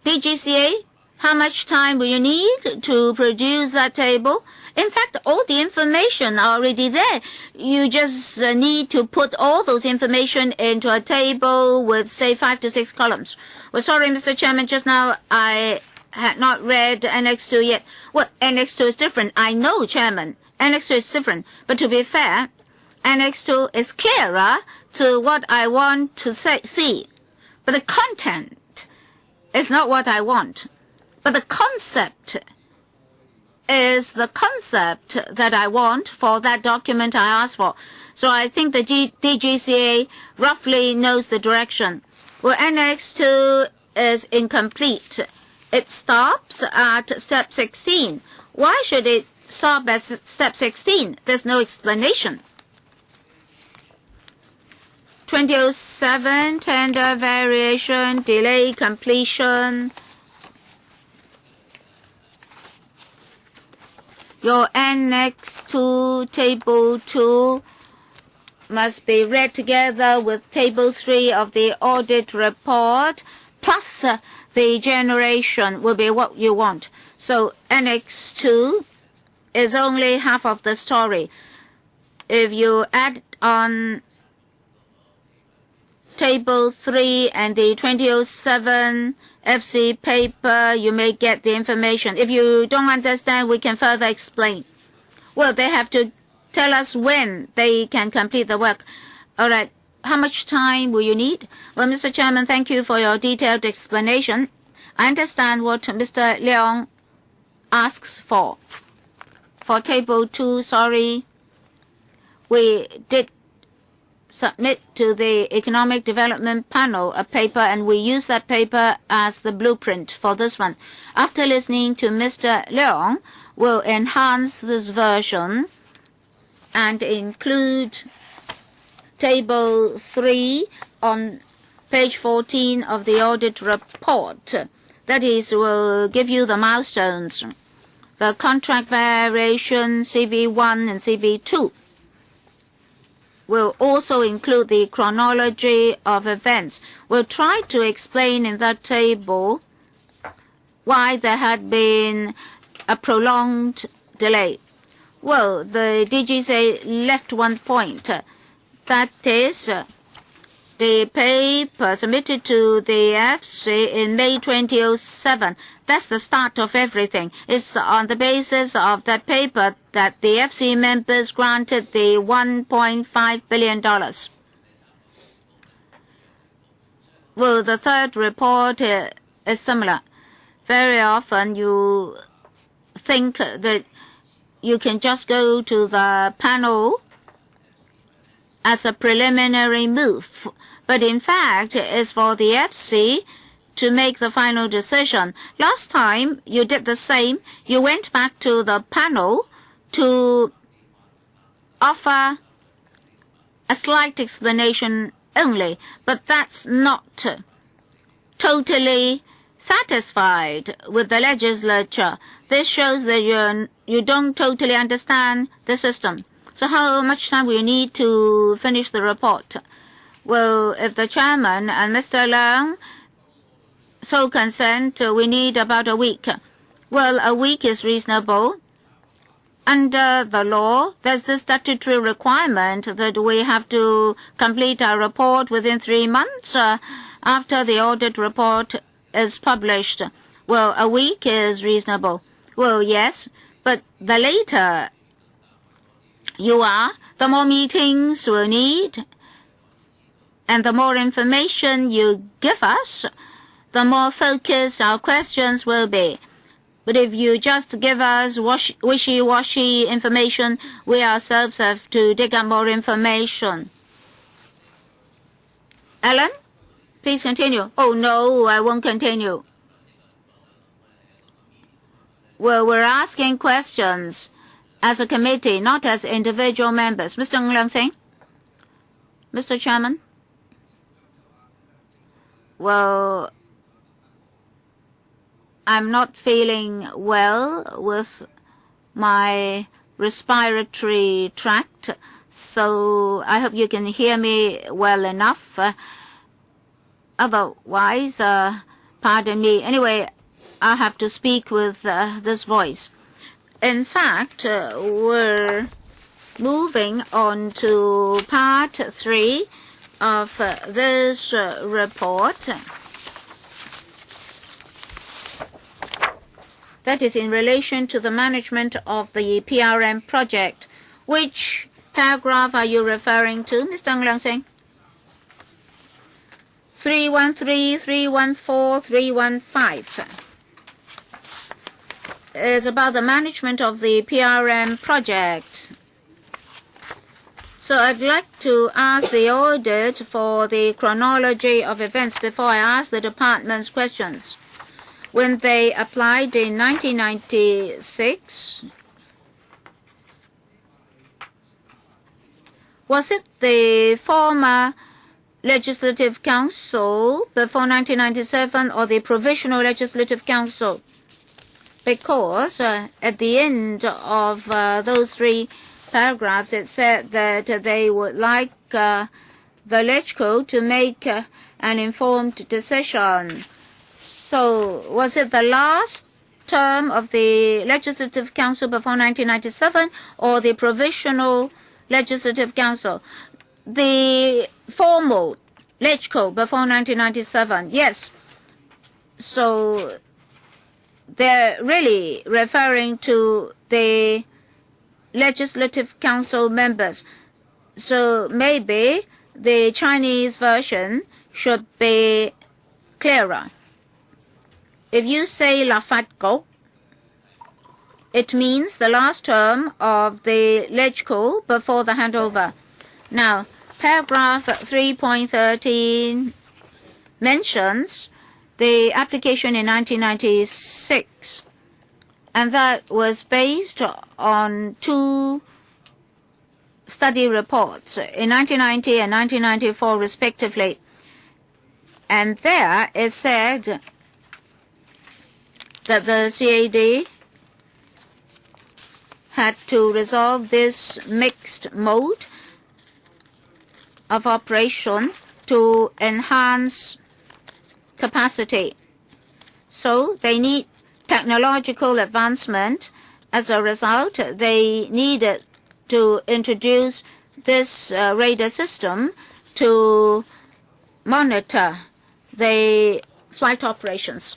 DGCA, how much time will you need to produce that table? In fact, all the information are already there. You just need to put all those information into a table with, say, 5 to 6 columns. Well, sorry, Mr. Chairman, just now I had not read Annex 2 yet. Well, Annex 2 is different. I know, Chairman. Annex 2 is different. But to be fair, Annex 2 is clearer to what I want to see. But the content is not what I want. But the concept is the concept that I want for that document I asked for. So I think the DGCA roughly knows the direction. Well, Annex 2 is incomplete. It stops at step 16. Why should it stop at step 16? There's no explanation. 2007, tender variation, delay completion. Your Annex 2, Table 2 must be read together with Table 3 of the audit report, plus the generation will be what you want. So Annex 2 is only half of the story. If you add on Table 3 and the 2007 FC paper, you may get the information. If you don't understand, we can further explain. Well, they have to tell us when they can complete the work. All right. How much time will you need? Well, Mr. Chairman, thank you for your detailed explanation. I understand what Mr. Leung asks for. For Table 2, sorry, we did submit to the Economic Development Panel a paper, and we use that paper as the blueprint for this one. After listening to Mr. Leung, we'll enhance this version and include Table 3 on page 14 of the audit report. That is, we'll give you the milestones, the contract variation, CV1 and CV2. We'll also include the chronology of events. We'll try to explain in that table why there had been a prolonged delay. Well, the DGCA left one point. That is, the paper submitted to the FC in May 2007. That's the start of everything. It's on the basis of that paper that the FC members granted the $1.5 billion. Well, the third report is similar. Very often you think that you can just go to the panel as a preliminary move. But in fact, it's for the FC to make the final decision. Last time you did the same. You went back to the panel to offer a slight explanation only, but that's not totally satisfied with the legislature. This shows that you don't totally understand the system. So how much time will you need to finish the report? Well, if the chairman and Mr. Leung so consent, we need about a week. Well, a week is reasonable. Under the law, there's the statutory requirement that we have to complete our report within 3 months after the audit report is published. Well, a week is reasonable. Well, yes, but the later you are, the more meetings we'll need, and the more information you give us, the more focused our questions will be. But if you just give us wishy-washy information, we ourselves have to dig up more information. Alan, please continue. Oh, no, I won't continue. Well, we're asking questions as a committee, not as individual members. Mr. Ng Leung Sing? Mr. Chairman? Well, I'm not feeling well with my respiratory tract, so I hope you can hear me well enough. Otherwise, pardon me. Anyway, I have to speak with this voice. In fact, we're moving on to part 3 of this report. That is in relation to the management of the PRM project. Which paragraph are you referring to, Mr. Ng Leung Sing? 313, 314, 315. It's about the management of the PRM project. So I'd like to ask the audit for the chronology of events before I ask the department's questions. When they applied in 1996, was it the former Legislative Council before 1997 or the Provisional Legislative Council? Because at the end of those 3 paragraphs, it said that they would like the LegCo to make an informed decision. So was it the last term of the Legislative Council before 1997 or the Provisional Legislative Council? The formal LegCo before 1997, yes. So they're really referring to the Legislative Council members. So maybe the Chinese version should be clearer. If you say La FATCO, it means the last term of the LegCo before the handover. Now, paragraph 3.13 mentions the application in 1996, and that was based on 2 study reports in 1990 and 1994 respectively. And there it said that the CAD had to resolve this mixed mode of operation to enhance capacity. So they need technological advancement. As a result, they needed to introduce this radar system to monitor the flight operations.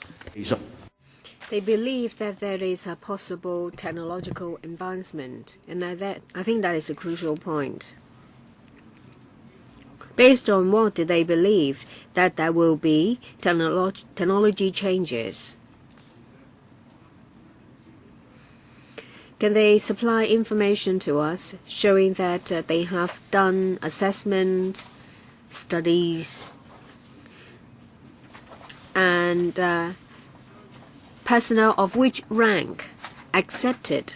They believe that there is a possible technological advancement, and I think that is a crucial point. Based on what did they believe that there will be technology changes? Can they supply information to us showing that they have done assessment, studies, and personnel of which rank accepted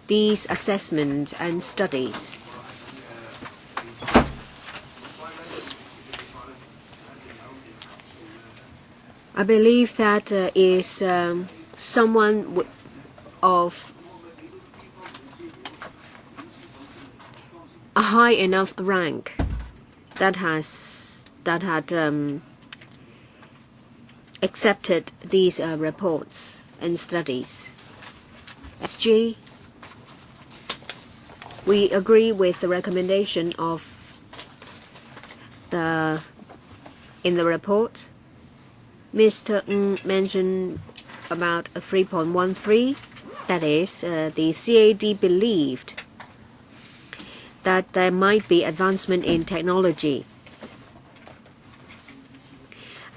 these assessments and studies? I believe that is someone of a high enough rank that had accepted these reports and studies. SG, we agree with the recommendation of in the report. Mr. Ng mentioned about 3.13, that is, the CAD believed that there might be advancement in technology.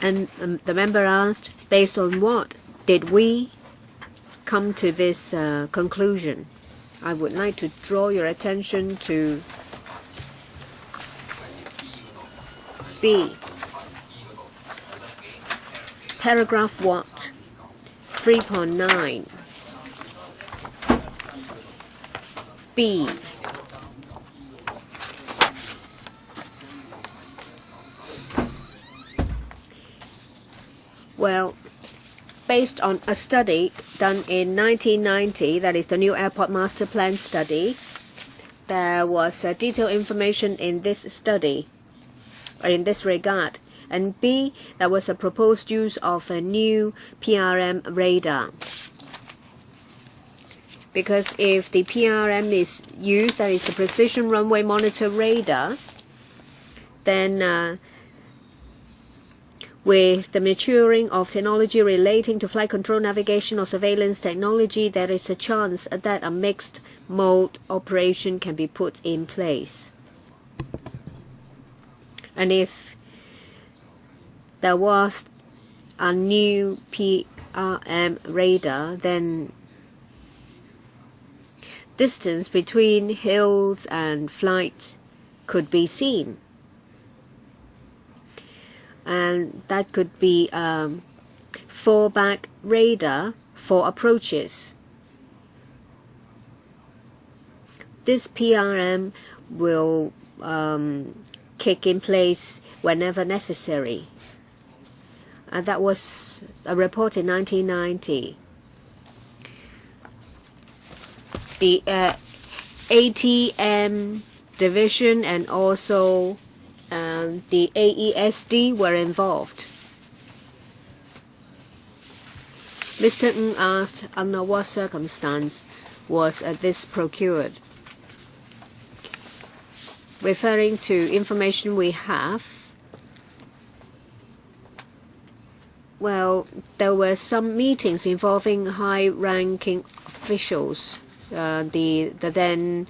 And the member asked, based on what did we come to this conclusion? I would like to draw your attention to B. Paragraph what? 3.9. B. Well, based on a study done in 1990, that is the new airport master plan study, there was detailed information in this study, in this regard. And B, there was a proposed use of a new PRM radar. Because if the PRM is used, that is the precision runway monitor radar, then with the maturing of technology relating to flight control, navigation, or surveillance technology, there is a chance that a mixed mode operation can be put in place. And if there was a new PRM radar, then distance between hills and flights could be seen. And that could be fallback radar for approaches. This PRM will kick in place whenever necessary. And that was a report in 1990. The ATM division and also the AESD were involved. Mr. Ng asked, under what circumstance was this procured? Referring to information we have, well, there were some meetings involving high-ranking officials. The then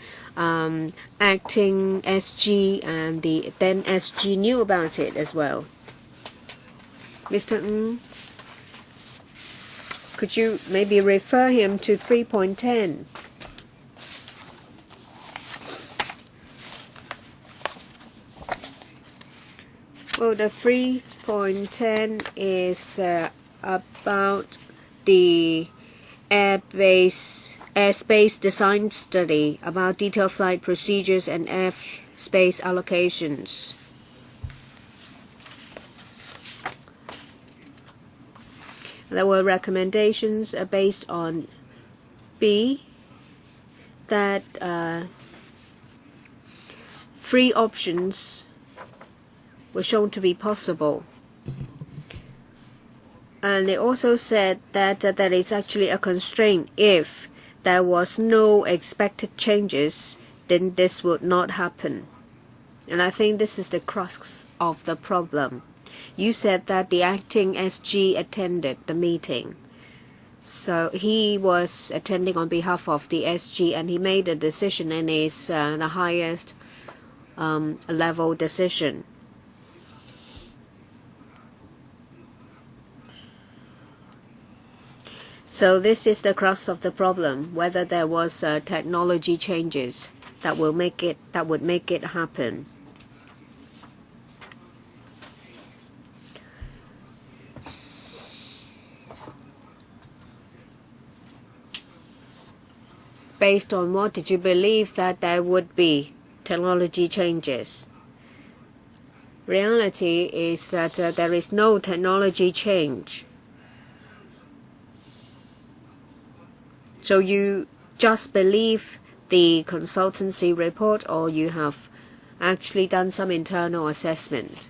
acting SG and the then SG knew about it as well. Mr. Ng, could you maybe refer him to 3.10? Well, the 3.10 is about the airspace design study about detailed flight procedures and airspace allocations. There were recommendations based on B that 3 options were shown to be possible. And it also said that there is actually a constraint. If there was no expected changes, then this would not happen. And I think this is the crux of the problem. You said that the acting SG attended the meeting. So he was attending on behalf of the SG and he made a decision, and it's the highest level decision. So this is the crux of the problem, whether there was technology changes that would make it happen. Based on what did you believe that there would be technology changes? Reality is that there is no technology change. So you just believe the consultancy report, or you have actually done some internal assessment?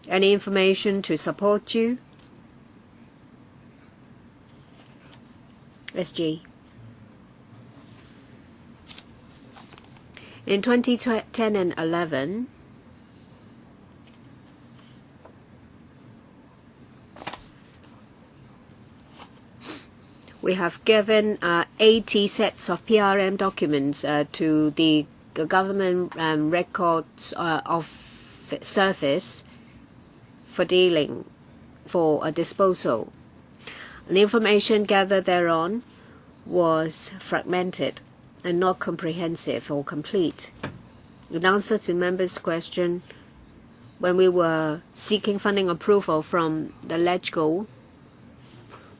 Any information to support you? SG. In 2010 and 11, we have given 80 sets of PRM documents to the government records of service for a disposal. The information gathered thereon was fragmented and not comprehensive or complete. In answer to members' question, when we were seeking funding approval from the LegCo,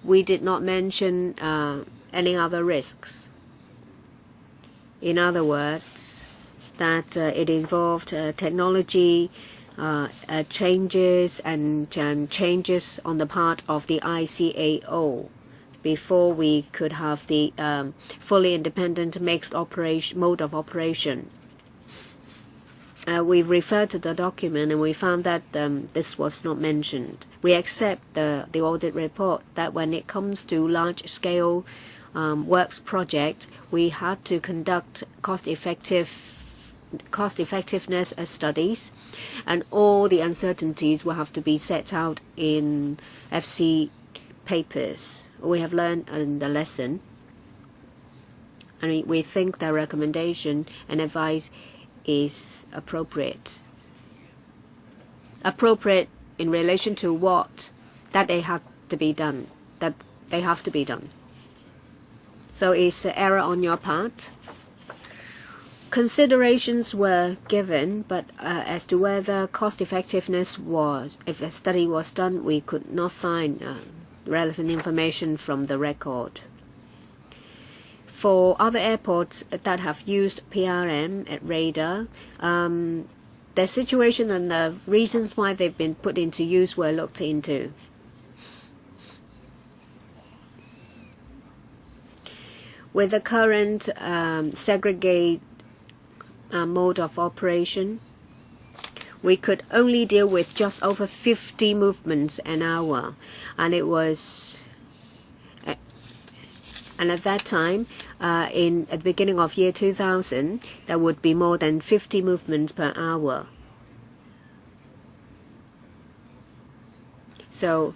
we did not mention any other risks. In other words, that it involved technology changes and changes on the part of the ICAO before we could have the fully independent mixed mode of operation. We referred to the document and we found that this was not mentioned. We accept the audit report that when it comes to large-scale works project, we had to conduct cost-effectiveness studies, and all the uncertainties will have to be set out in FC papers. We have learned the lesson, and we think the recommendation and advice is appropriate. Appropriate in relation to what they have to be done. So it's an error on your part. Considerations were given, but as to whether cost effectiveness if a study was done, we could not find relevant information from the record. For other airports that have used PRM at radar, the situation and the reasons why they've been put into use were looked into. With the current segregate mode of operation, we could only deal with just over 50 movements an hour, and it was. And at that time, at the beginning of year 2000, there would be more than 50 movements per hour. So,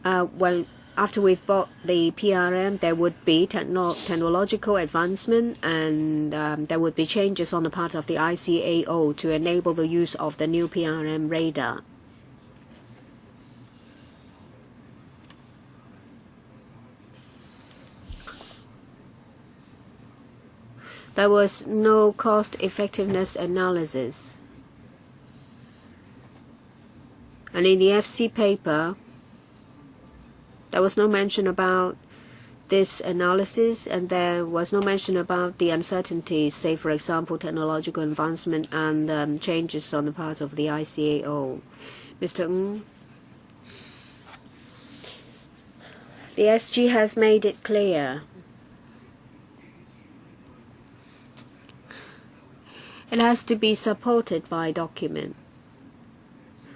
after we've bought the PRM, there would be technological advancement, and there would be changes on the part of the ICAO to enable the use of the new PRM radar. There was no cost-effectiveness analysis. And in the FC paper, there was no mention about this analysis, and there was no mention about the uncertainties, say, for example, technological advancement and changes on the part of the ICAO. Mr. Ng, the SG has made it clear. It has to be supported by document.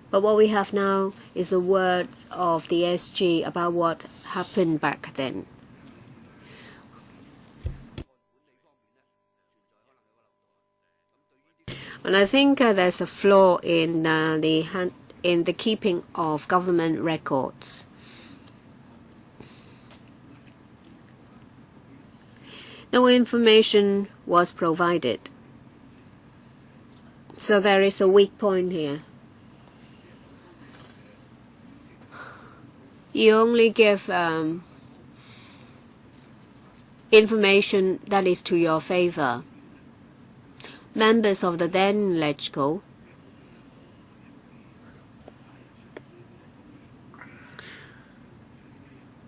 But what we have now is the word of the SG about what happened back then. And I think there's a flaw in the keeping of government records. No information was provided. So there is a weak point here. You only give information that is to your favor. Members of the then LegCo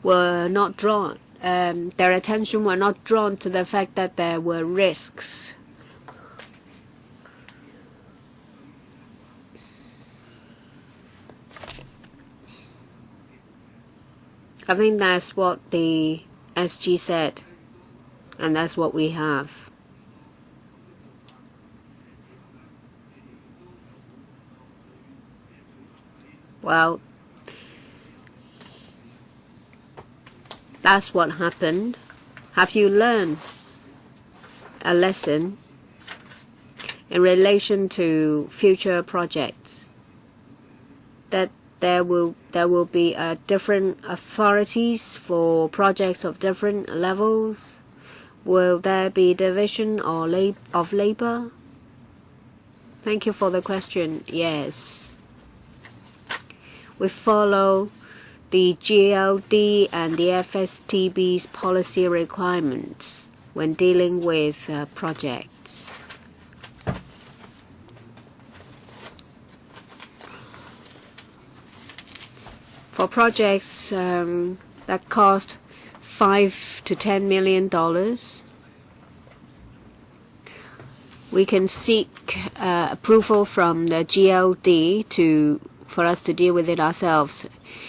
were not drawn. Their attention were not drawn to the fact that there were risks. I think that's what the SG said, and that's what we have. Well, that's what happened. Have you learned a lesson in relation to future projects? That there will be different authorities for projects of different levels? Will there be division of labor? Thank you for the question. Yes. we follow the GLD and the FSTB's policy requirements when dealing with projects. For projects that cost $5 to $10 million, we can seek approval from the GLD for us to deal with it ourselves.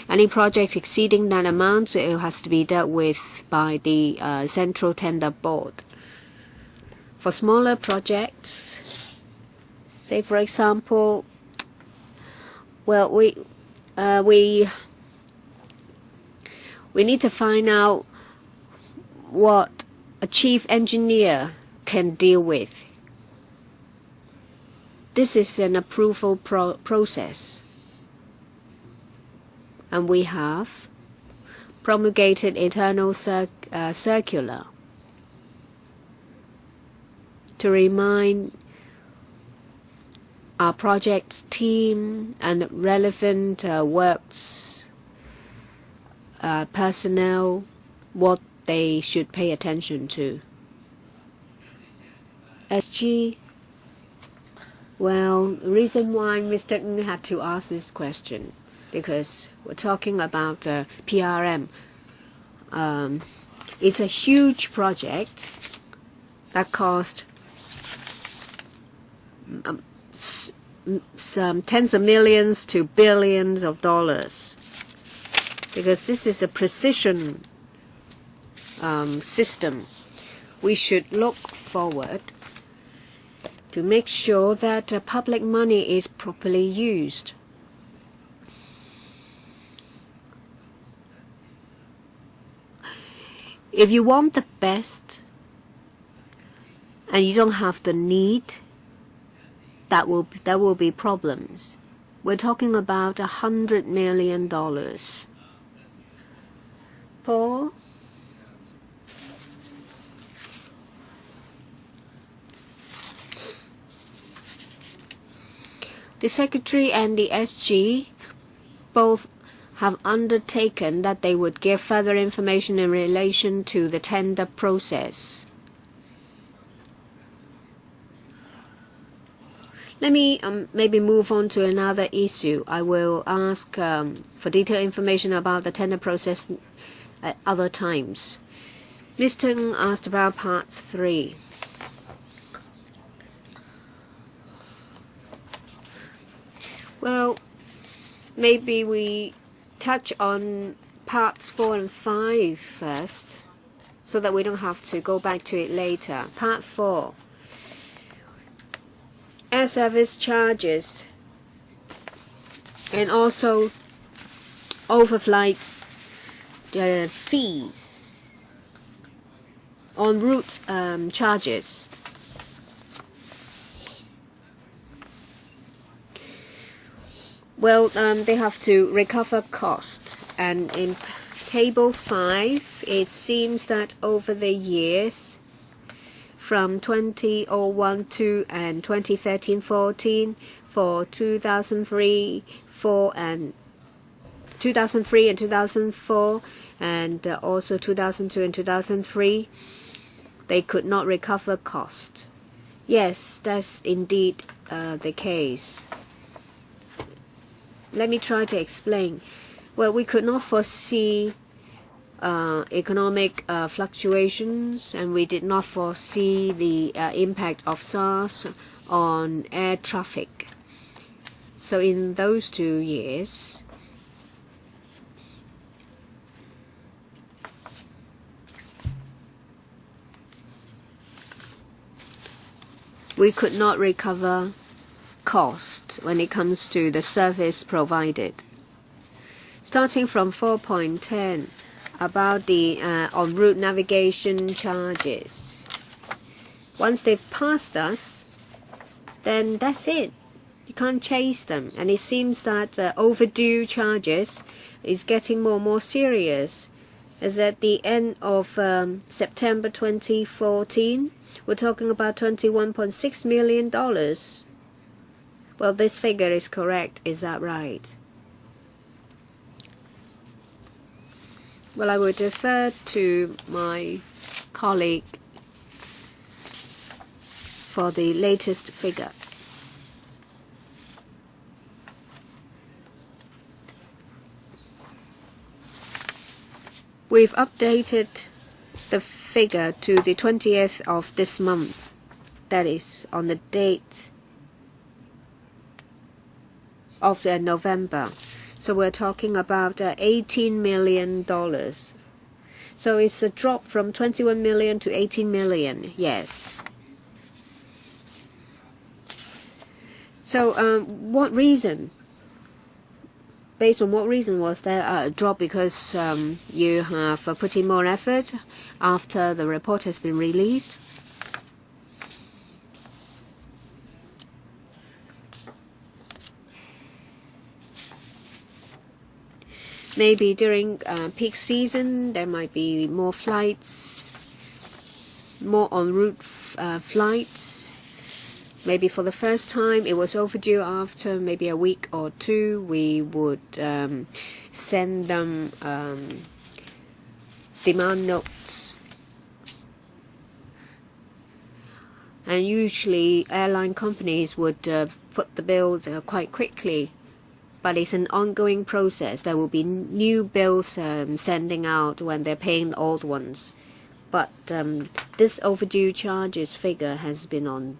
Any project exceeding that amount, it has to be dealt with by the Central Tender Board. For smaller projects, say for example, well, we need to find out what a chief engineer can deal with. This is an approval process. And we have promulgated internal circular to remind our project team and relevant works personnel what they should pay attention to. SG, well, the reason why Mr. Ng had to ask this question, because we're talking about PRM. It's a huge project that cost some tens of millions to billions of dollars, because this is a precision system. We should look forward to make sure that public money is properly used. If you want the best and you don't have the need, there will be problems. We're talking about $100 million. Paul? The Secretary and the SG both have undertaken that they would give further information in relation to the tender process. Let me maybe move on to another issue. I will ask for detailed information about the tender process at other times. Mr. Ng asked about Part 3. Well, maybe we touch on Parts 4 and 5 first, so that we don't have to go back to it later. Part 4. Air service charges and also overflight fees, en route charges. Well, they have to recover cost, and in Table 5 it seems that over the years from 2001-2 and 2013-14 for 2003 and 2004 and also 2002 and 2003, they could not recover cost. Yes, that's indeed the case. Let me try to explain. Well, we could not foresee economic fluctuations, and we did not foresee the impact of SARS on air traffic. So in those 2 years, we could not recover cost when it comes to the service provided. Starting from 4.10 about the en route navigation charges. Once they've passed us, then that's it. You can't chase them, and it seems that overdue charges is getting more and more serious. As at the end of September 2014, we're talking about $21.6 million. Well, this figure is correct, is that right? Well, I would defer to my colleague for the latest figure. We've updated the figure to the 20th of this month. That is on the date of November. So we're talking about $18 million. So it's a drop from 21 million to 18 million. Yes. So what reason? Based on what reason was there a drop? Because you have put in more effort after the report has been released? Maybe during peak season there might be more flights, more en route flights. Maybe for the first time it was overdue. After maybe a week or two we would send them demand notes. And usually airline companies would put the bills quite quickly. But it's an ongoing process. There will be new bills sending out when they're paying the old ones. But this overdue charges figure has been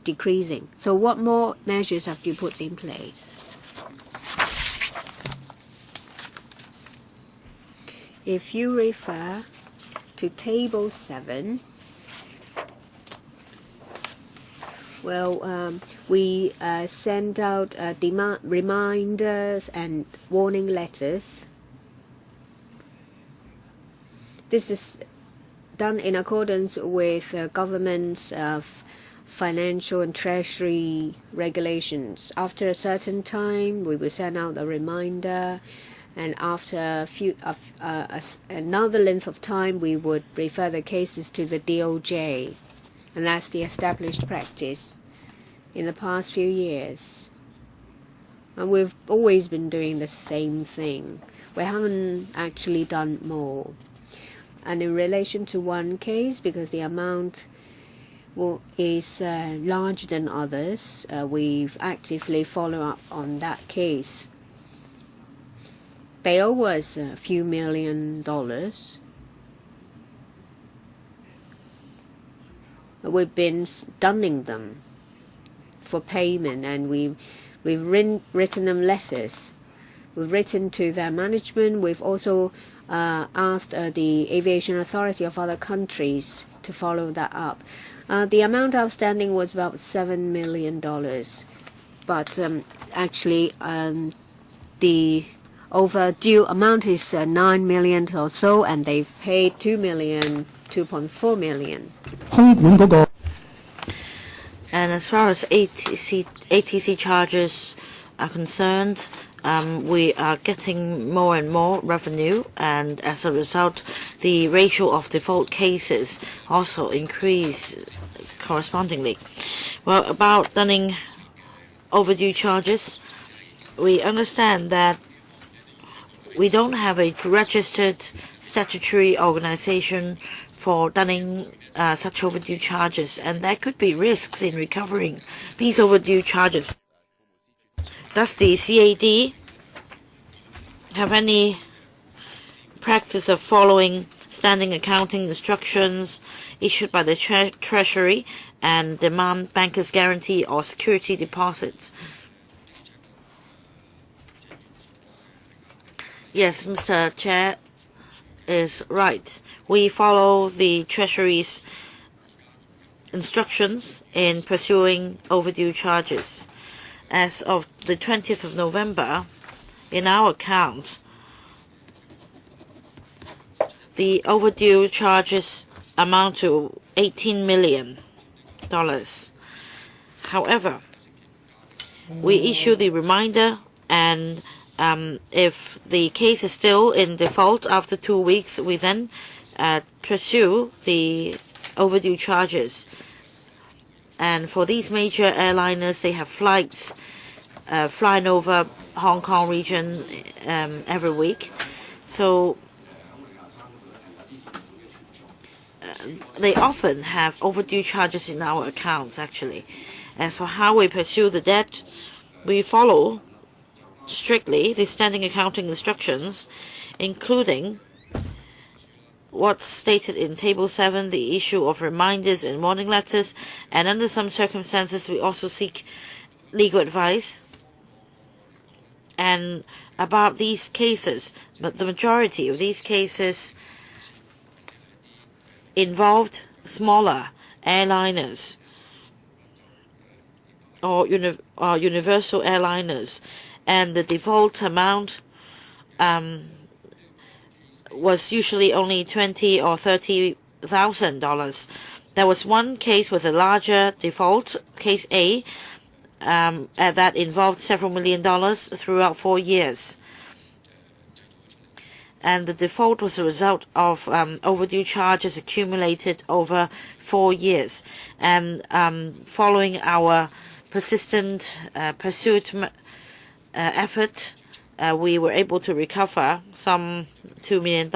decreasing. So what more measures have you put in place? If you refer to Table 7, well, we send out demand reminders and warning letters. This is done in accordance with government's financial and treasury regulations. After a certain time, we will send out a reminder, and after another length of time, we would refer the cases to the DOJ. And that's the established practice in the past few years. And we've always been doing the same thing. We haven't actually done more. And in relation to one case, because the amount is larger than others, we've actively followed up on that case. They owe us a few $1 million. We've been dunning them for payment, and we've written them letters. We've written to their management. We've also asked the aviation authority of other countries to follow that up. The amount outstanding was about $7 million, but actually the overdue amount is $9 million or so, and they've paid $2.4 million. And as far as ATC charges are concerned, we are getting more and more revenue, and as a result, the ratio of default cases also increase correspondingly. Well, about dunning overdue charges, we understand that we don't have a registered statutory organization for dunning such overdue charges, and there could be risks in recovering these overdue charges. Does the CAD have any practice of following standing accounting instructions issued by the Treasury and demand bankers' guarantee or security deposits? Yes, Mr. Chair is right. We follow the Treasury's instructions in pursuing overdue charges. As of the 20th of November, in our account, the overdue charges amount to $18 million. However, we issue the reminder, and if the case is still in default after 2 weeks, we then pursue the overdue charges. And for these major airliners, they have flights flying over Hong Kong region every week. So they often have overdue charges in our accounts, actually. As for how we pursue the debt, we follow strictly the standing accounting instructions, including what's stated in Table 7, the issue of reminders and warning letters, and under some circumstances we also seek legal advice. And about these cases, but the majority of these cases involved smaller airliners or universal airliners, and the default amount was usually only $20,000 or $30,000. There was one case with a larger default, case A, that involved several $1 million throughout 4 years. And the default was a result of overdue charges accumulated over 4 years. And following our persistent pursuit effort, we were able to recover some $2 million.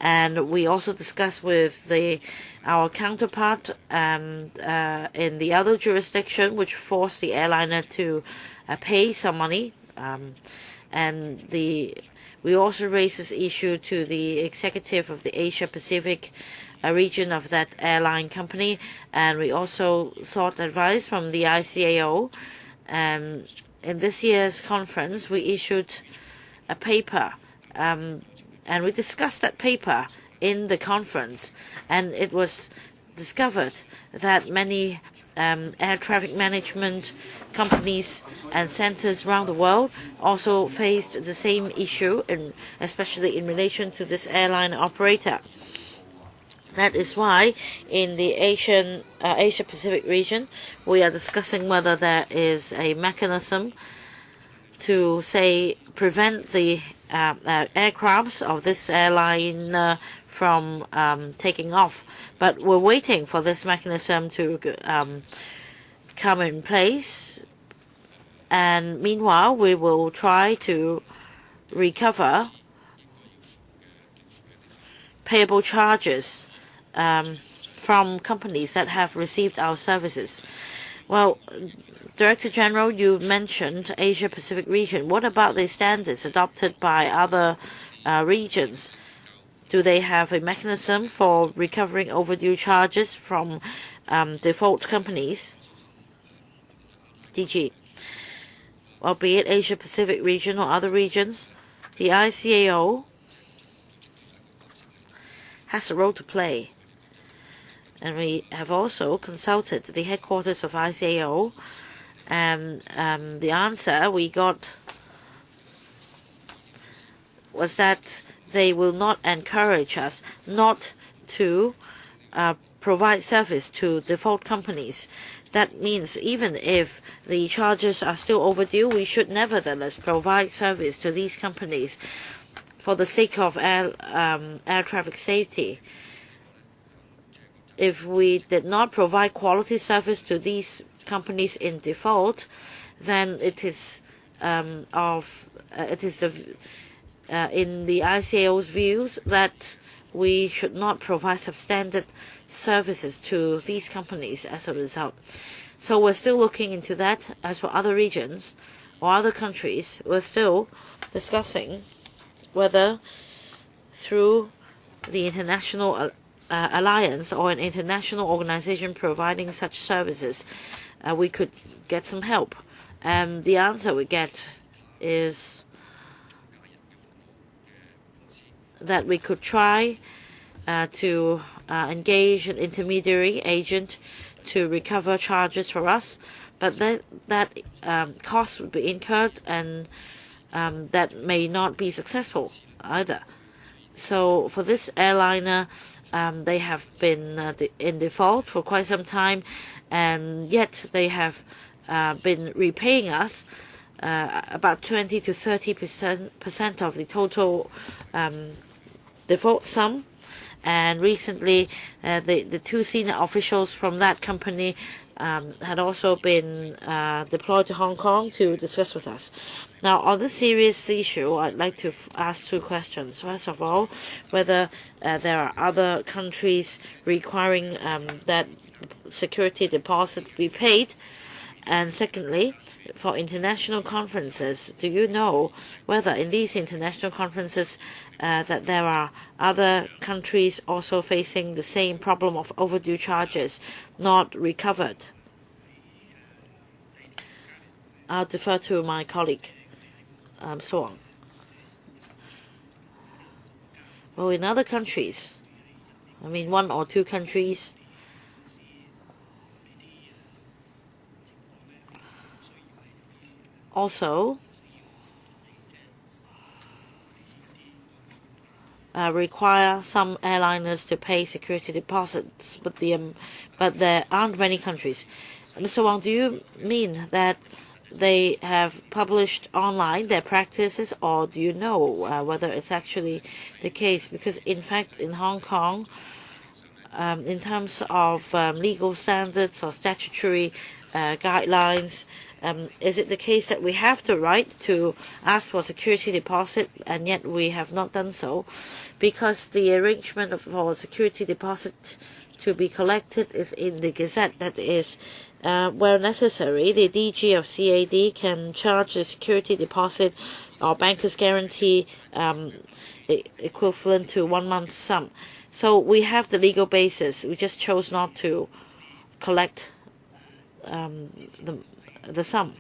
And we also discussed with our counterpart in the other jurisdiction, which forced the airliner to pay some money. We also raised this issue to the executive of the Asia Pacific region of that airline company, and we also sought advice from the ICAO. In this year's conference, we issued a paper, and we discussed that paper in the conference, and it was discovered that many air traffic management companies and centers around the world also faced the same issue, especially in relation to this airline operator. That is why in the Asia Pacific region, we are discussing whether there is a mechanism to, say, prevent the aircrafts of this airline from taking off. But we're waiting for this mechanism to come in place. And meanwhile, we will try to recover payable charges from companies that have received our services. Well, Director General, you mentioned Asia Pacific region. What about the standards adopted by other regions? Do they have a mechanism for recovering overdue charges from default companies? DG. Well, be it Asia Pacific region or other regions, the ICAO has a role to play. And we have also consulted the headquarters of ICAO, and the answer we got was that they will not encourage us not to provide service to default companies. That means even if the charges are still overdue, we should nevertheless provide service to these companies for the sake of air traffic safety. If we did not provide quality service to these companies in default, then it is in the ICAO's views that we should not provide substandard services to these companies as a result. So we're still looking into that. As for other regions or other countries, we're still discussing whether through the international alliance or an international organization providing such services, we could get some help. The answer we get is that we could try to engage an intermediary agent to recover charges for us, but that cost would be incurred, and that may not be successful either. So for this airliner, they have been in default for quite some time, and yet they have been repaying us about 20 to 30% of the total default sum. And recently, the two senior officials from that company had also been deployed to Hong Kong to discuss with us. Now, on this serious issue, I'd like to ask two questions. First of all, whether there are other countries requiring that security deposit be paid. And secondly, for international conferences, do you know whether in these international conferences that there are other countries also facing the same problem of overdue charges not recovered? I'll defer to my colleague, Mr. Wong. Well, in other countries, I mean 1 or 2 countries, also require some airliners to pay security deposits, but there aren't many countries. Mr. Wang, do you mean that they have published online their practices, or do you know whether it's actually the case? Because in fact, in Hong Kong, in terms of legal standards or statutory guidelines, is it the case that we have the right to ask for security deposit and yet we have not done so? Because the arrangement for security deposit to be collected is in the Gazette. That is, where necessary, the DG of CAD can charge the security deposit or banker's guarantee equivalent to 1 month's sum. So we have the legal basis. We just chose not to collect the sum.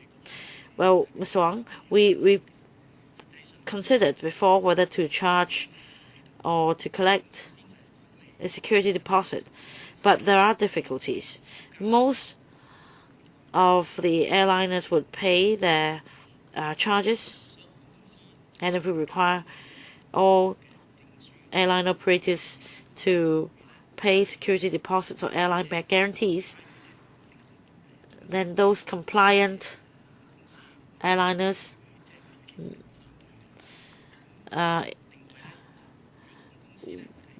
Well, Mr. Wang, we considered before whether to charge or to collect a security deposit, but there are difficulties. Most of the airliners would pay their charges, and if we require all airline operators to pay security deposits or airline back guarantees, then those compliant airliners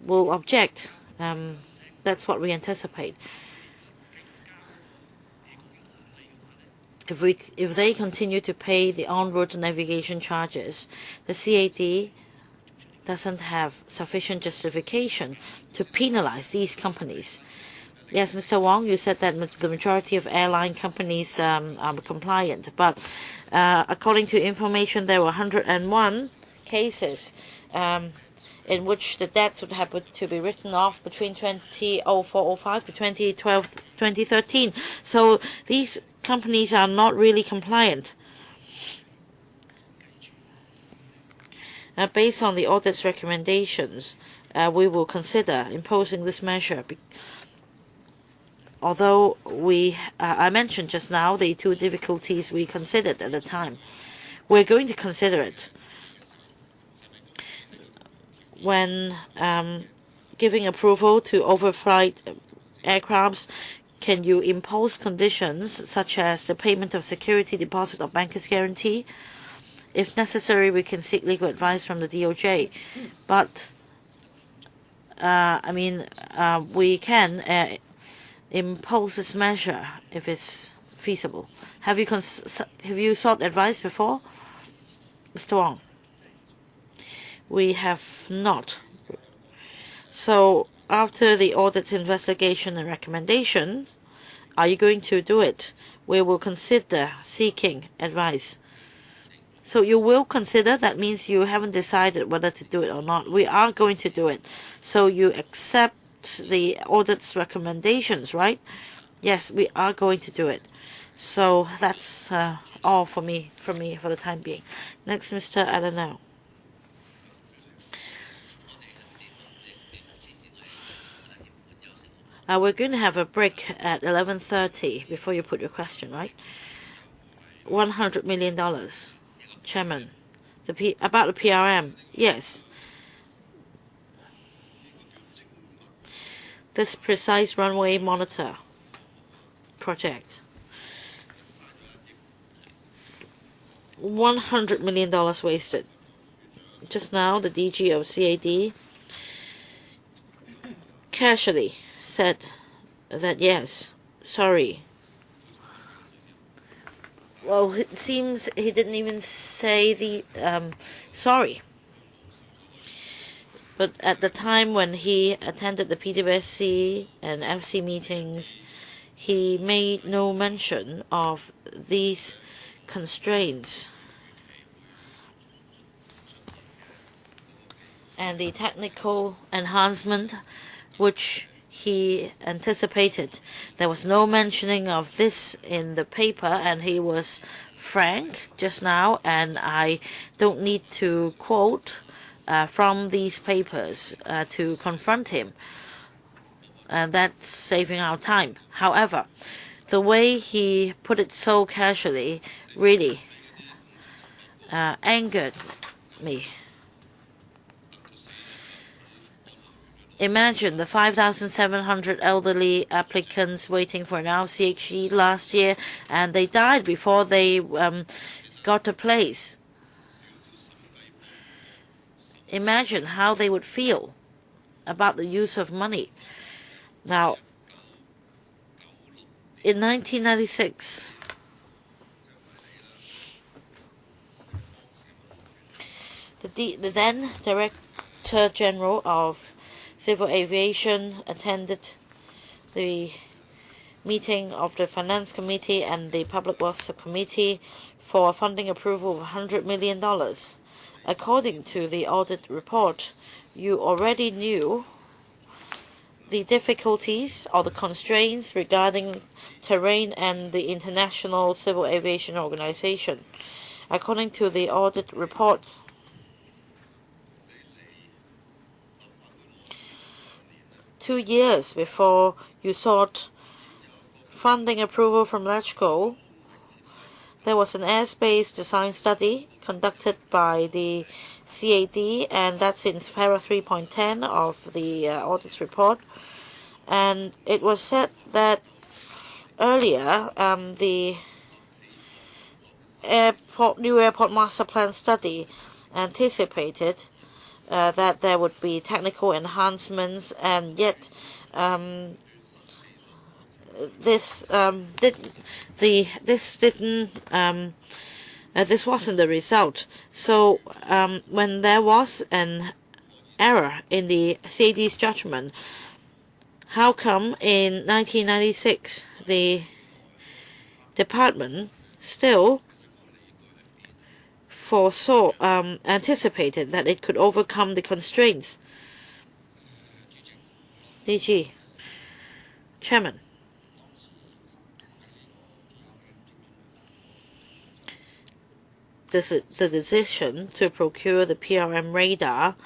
will object. That's what we anticipate. If they continue to pay the en route navigation charges, the CAD doesn't have sufficient justification to penalize these companies. Yes, Mr. Wong, you said that the majority of airline companies are compliant, but according to information, there were 101 cases in which the debts would have to be written off between 2004-05 to 2012-2013. So these companies are not really compliant. Based on the audit's recommendations, we will consider imposing this measure. Although I mentioned just now the 2 difficulties we considered at the time, we're going to consider it when giving approval to overflight aircrafts. Can you impose conditions such as the payment of security deposit or banker's guarantee? If necessary, we can seek legal advice from the DOJ. But we can impose this measure if it's feasible. Have you sought advice before, Mr. Wong? We have not. So after the audit's investigation and recommendation, are you going to do it? We will consider seeking advice. So you will consider, that means you haven't decided whether to do it or not. We are going to do it. So you accept the audit's recommendations, right? Yes, we are going to do it. So that's all for me for the time being. Next, Mr. Adenau. We're going to have a break at 11:30 before you put your question, right? $100 million, Chairman. About the PRM, yes. This precise runway monitor project. $100 million wasted. Just now, the DG of CAD casually said that yes, sorry, Well, it seems he didn't even say the sorry. But at the time when he attended the PWSC and FC meetings, he made no mention of these constraints. And the technical enhancement which he anticipated, there was no mentioning of this in the paper, and he was frank just now, and I don't need to quote from these papers to confront him, and that's saving our time. However, the way he put it so casually really angered me. Imagine the 5,700 elderly applicants waiting for an RCHE last year, and they died before they got a place. Imagine how they would feel about the use of money. Now, in 1996, the then Director General of Civil Aviation attended the meeting of the Finance Committee and the Public Works Committee for funding approval of $100 million. According to the audit report, you already knew the difficulties or the constraints regarding terrain and the International Civil Aviation Organization. According to the audit report, two years before you sought funding approval from LegCo, there was an airspace design study conducted by the CAD, and that's in para 3.10 of the audit's report. And it was said that earlier the new airport master plan study anticipated that there would be technical enhancements, and yet this wasn't the result. So when there was an error in the CAD's judgment, how come in 1996 the department still anticipated that it could overcome the constraints? DG, Chairman. The decision to procure the PRM radar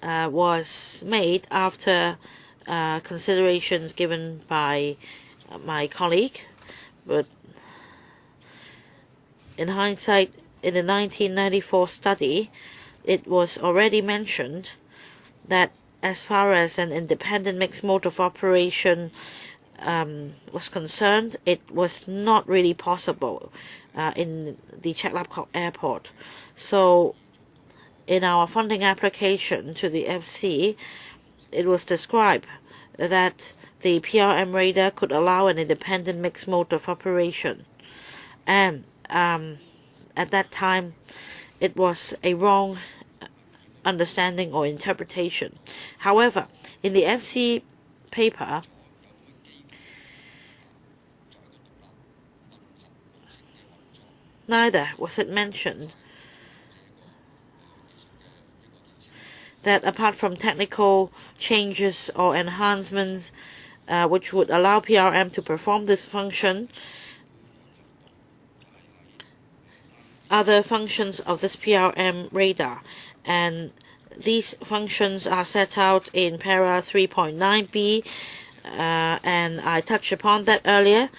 was made after considerations given by my colleague, but in hindsight, in the 1994 study, it was already mentioned that as far as an independent mixed mode of operation was concerned, it was not really possible in the Chek-Lap-Kok Airport. So in our funding application to the FC, it was described that the PRM radar could allow an independent mixed mode of operation. And at that time, it was a wrong understanding or interpretation. However, in the FC paper, neither was it mentioned that apart from technical changes or enhancements which would allow PRM to perform this function, other functions of this PRM radar, and these functions are set out in para 3.9b, and I touched upon that earlier,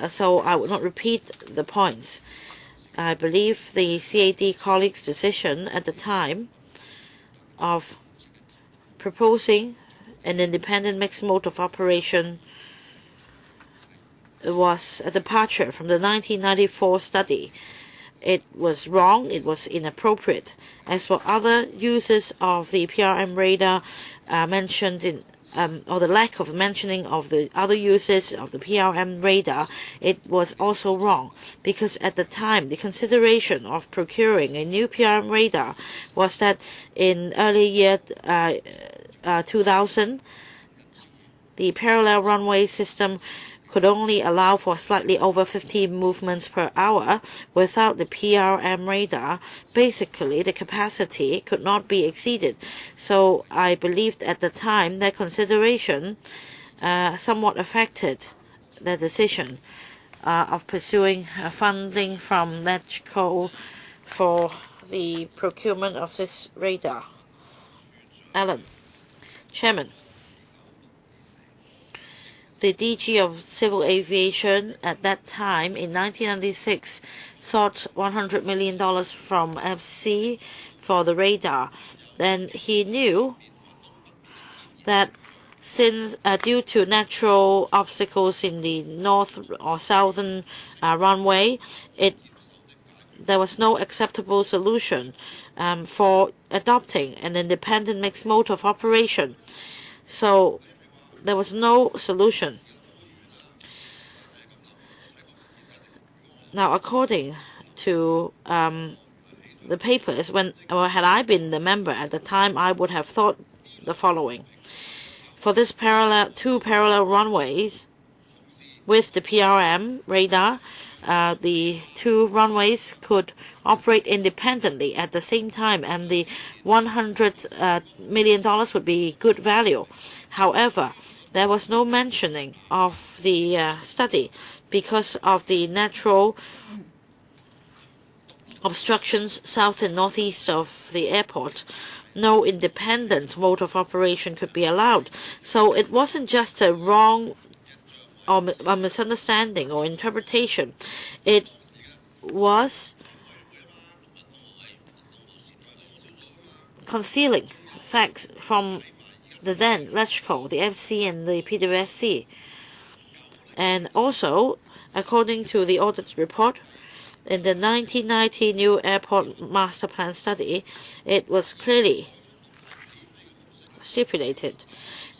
so I will not repeat the points. I believe the CAD colleagues' decision at the time of proposing an independent mixed mode of operation was a departure from the 1994 study. It was wrong, it was inappropriate. As for other uses of the PRM radar mentioned in or the lack of mentioning of the other uses of the PRM radar, it was also wrong, because at the time the consideration of procuring a new PRM radar was that in early year 2000 the parallel runway system could only allow for slightly over 50 movements per hour. Without the PRM radar, basically the capacity could not be exceeded. So I believed at the time that consideration somewhat affected the decision of pursuing funding from LegCo for the procurement of this radar. Alan. Chairman. The DG of Civil Aviation at that time in 1996 sought $100 million from FC for the radar. Then he knew that since due to natural obstacles in the north or southern runway, there was no acceptable solution for adopting an independent mixed mode of operation. So there was no solution. Now, according to the papers, had I been the member at the time, I would have thought the following: for this two parallel runways with the PRM radar, the two runways could operate independently at the same time, and the $100 million would be good value. However, there was no mentioning of the study because of the natural obstructions south and northeast of the airport. No independent mode of operation could be allowed. So it wasn't just a wrong or a misunderstanding or interpretation. It was concealing facts from the then LegCo, the FC and the PWSC. And also, according to the audit report, in the 1990 new airport master plan study, it was clearly stipulated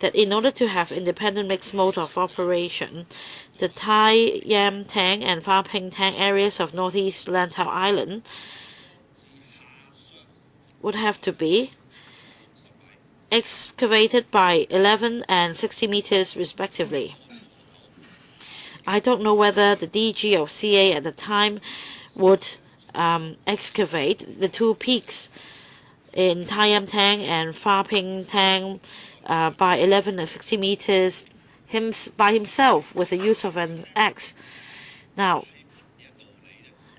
that in order to have independent mixed mode of operation, the Tai Yam Tang and Fa Ping Tang areas of northeast Lantau Island would have to be excavated by 11 and 60 meters respectively. I don't know whether the DG of CA at the time would excavate the two peaks in Tai Yam Tang and Fa Ping Tang by 11 and 60 meters by himself with the use of an axe. Now,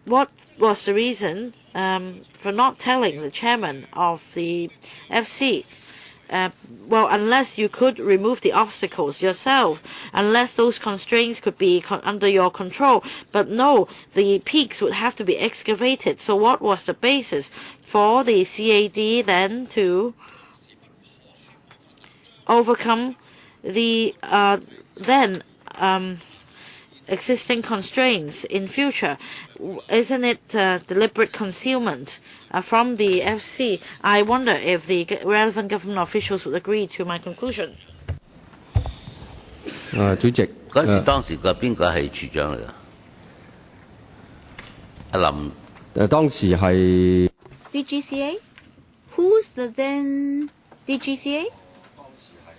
what was the reason for not telling the chairman of the FC? Well, unless you could remove the obstacles yourself, unless those constraints could be under your control. But no, the peaks would have to be excavated. So what was the basis for the CAD then to overcome the then existing constraints in future? Isn't it deliberate concealment from the FC? I wonder if the relevant government officials would agree to my conclusion. 主席，嗰時當時個邊個係處長嚟㗎？阿林。當時係 DGCA? Who's the then DGCA?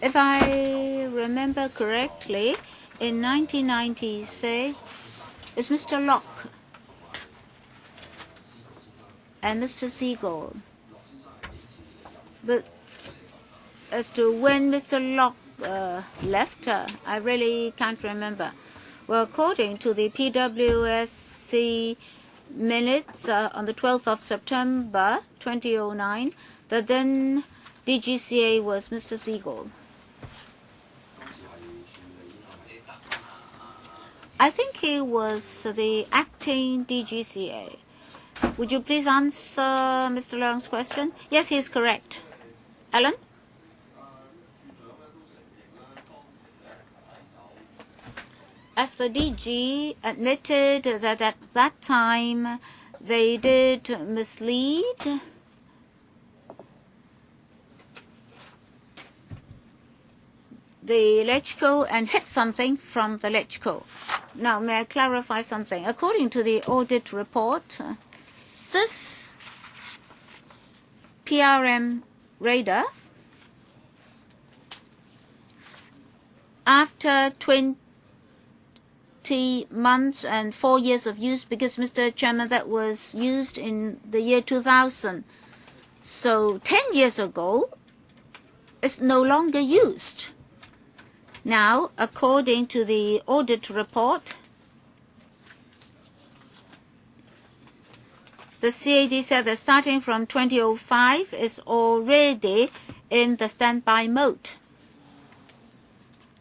If I remember correctly, in 1996, it's Mr. Locke and Mr. Siegel. But as to when Mr. Locke left, I really can't remember. Well, according to the PWSC minutes on the 12th of September 2009, the then DGCA was Mr. Siegel. I think he was the acting DGCA. Would you please answer Mr. Leung's question? Yes, he is correct. Alan? As the DG admitted that at that time they did mislead the electrical and hit something from the electrical. Now, may I clarify something? According to the audit report, this PRM radar, after 20 months and 4 years of use, because, Mr. Chairman, that was used in the year 2000. So 10 years ago, it's no longer used. Now, according to the audit report, the CAD said that starting from 2005 is already in the standby mode.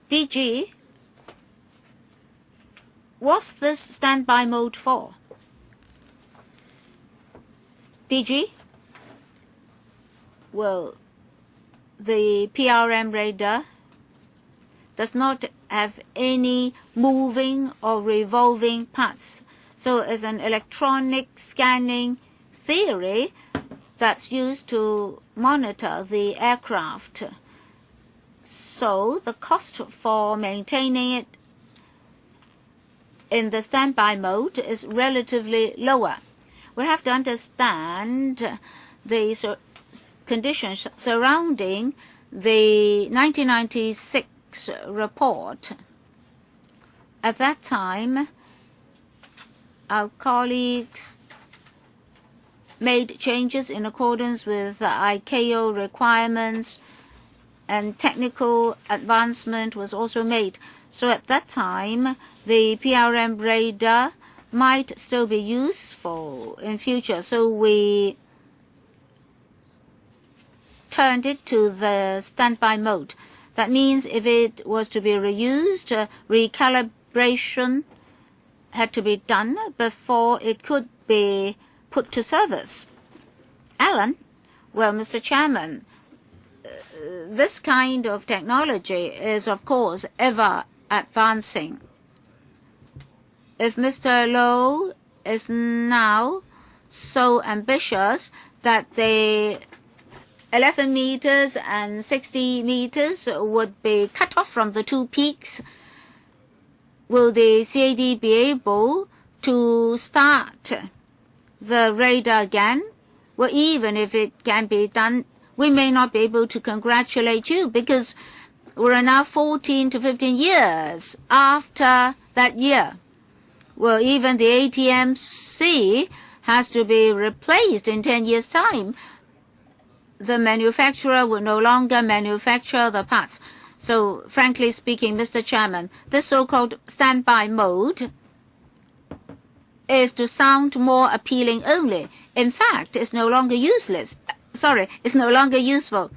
DG, what's this standby mode for? DG? Well, the PRM radar does not have any moving or revolving parts. So it's an electronic scanning theory that's used to monitor the aircraft. So the cost for maintaining it in the standby mode is relatively lower. We have to understand the conditions surrounding the 1996 report. At that time, our colleagues made changes in accordance with the ICAO requirements, and technical advancement was also made. So at that time, the PRM radar might still be useful in future. So we turned it to the standby mode. That means if it was to be reused, recalibration had to be done before it could be put to service. Alan? Well, Mr. Chairman, this kind of technology is, of course, ever advancing. If Mr. Low is now so ambitious that the 11 meters and 60 meters would be cut off from the two peaks, will the CAD be able to start the radar again? Well, even if it can be done, we may not be able to congratulate you because we're now 14 to 15 years after that year. Well, even the ATMC has to be replaced in 10 years' time. The manufacturer will no longer manufacture the parts. So, frankly speaking, Mr. Chairman, this so-called standby mode is to sound more appealing only. In fact, it's no longer useless. It's no longer useful.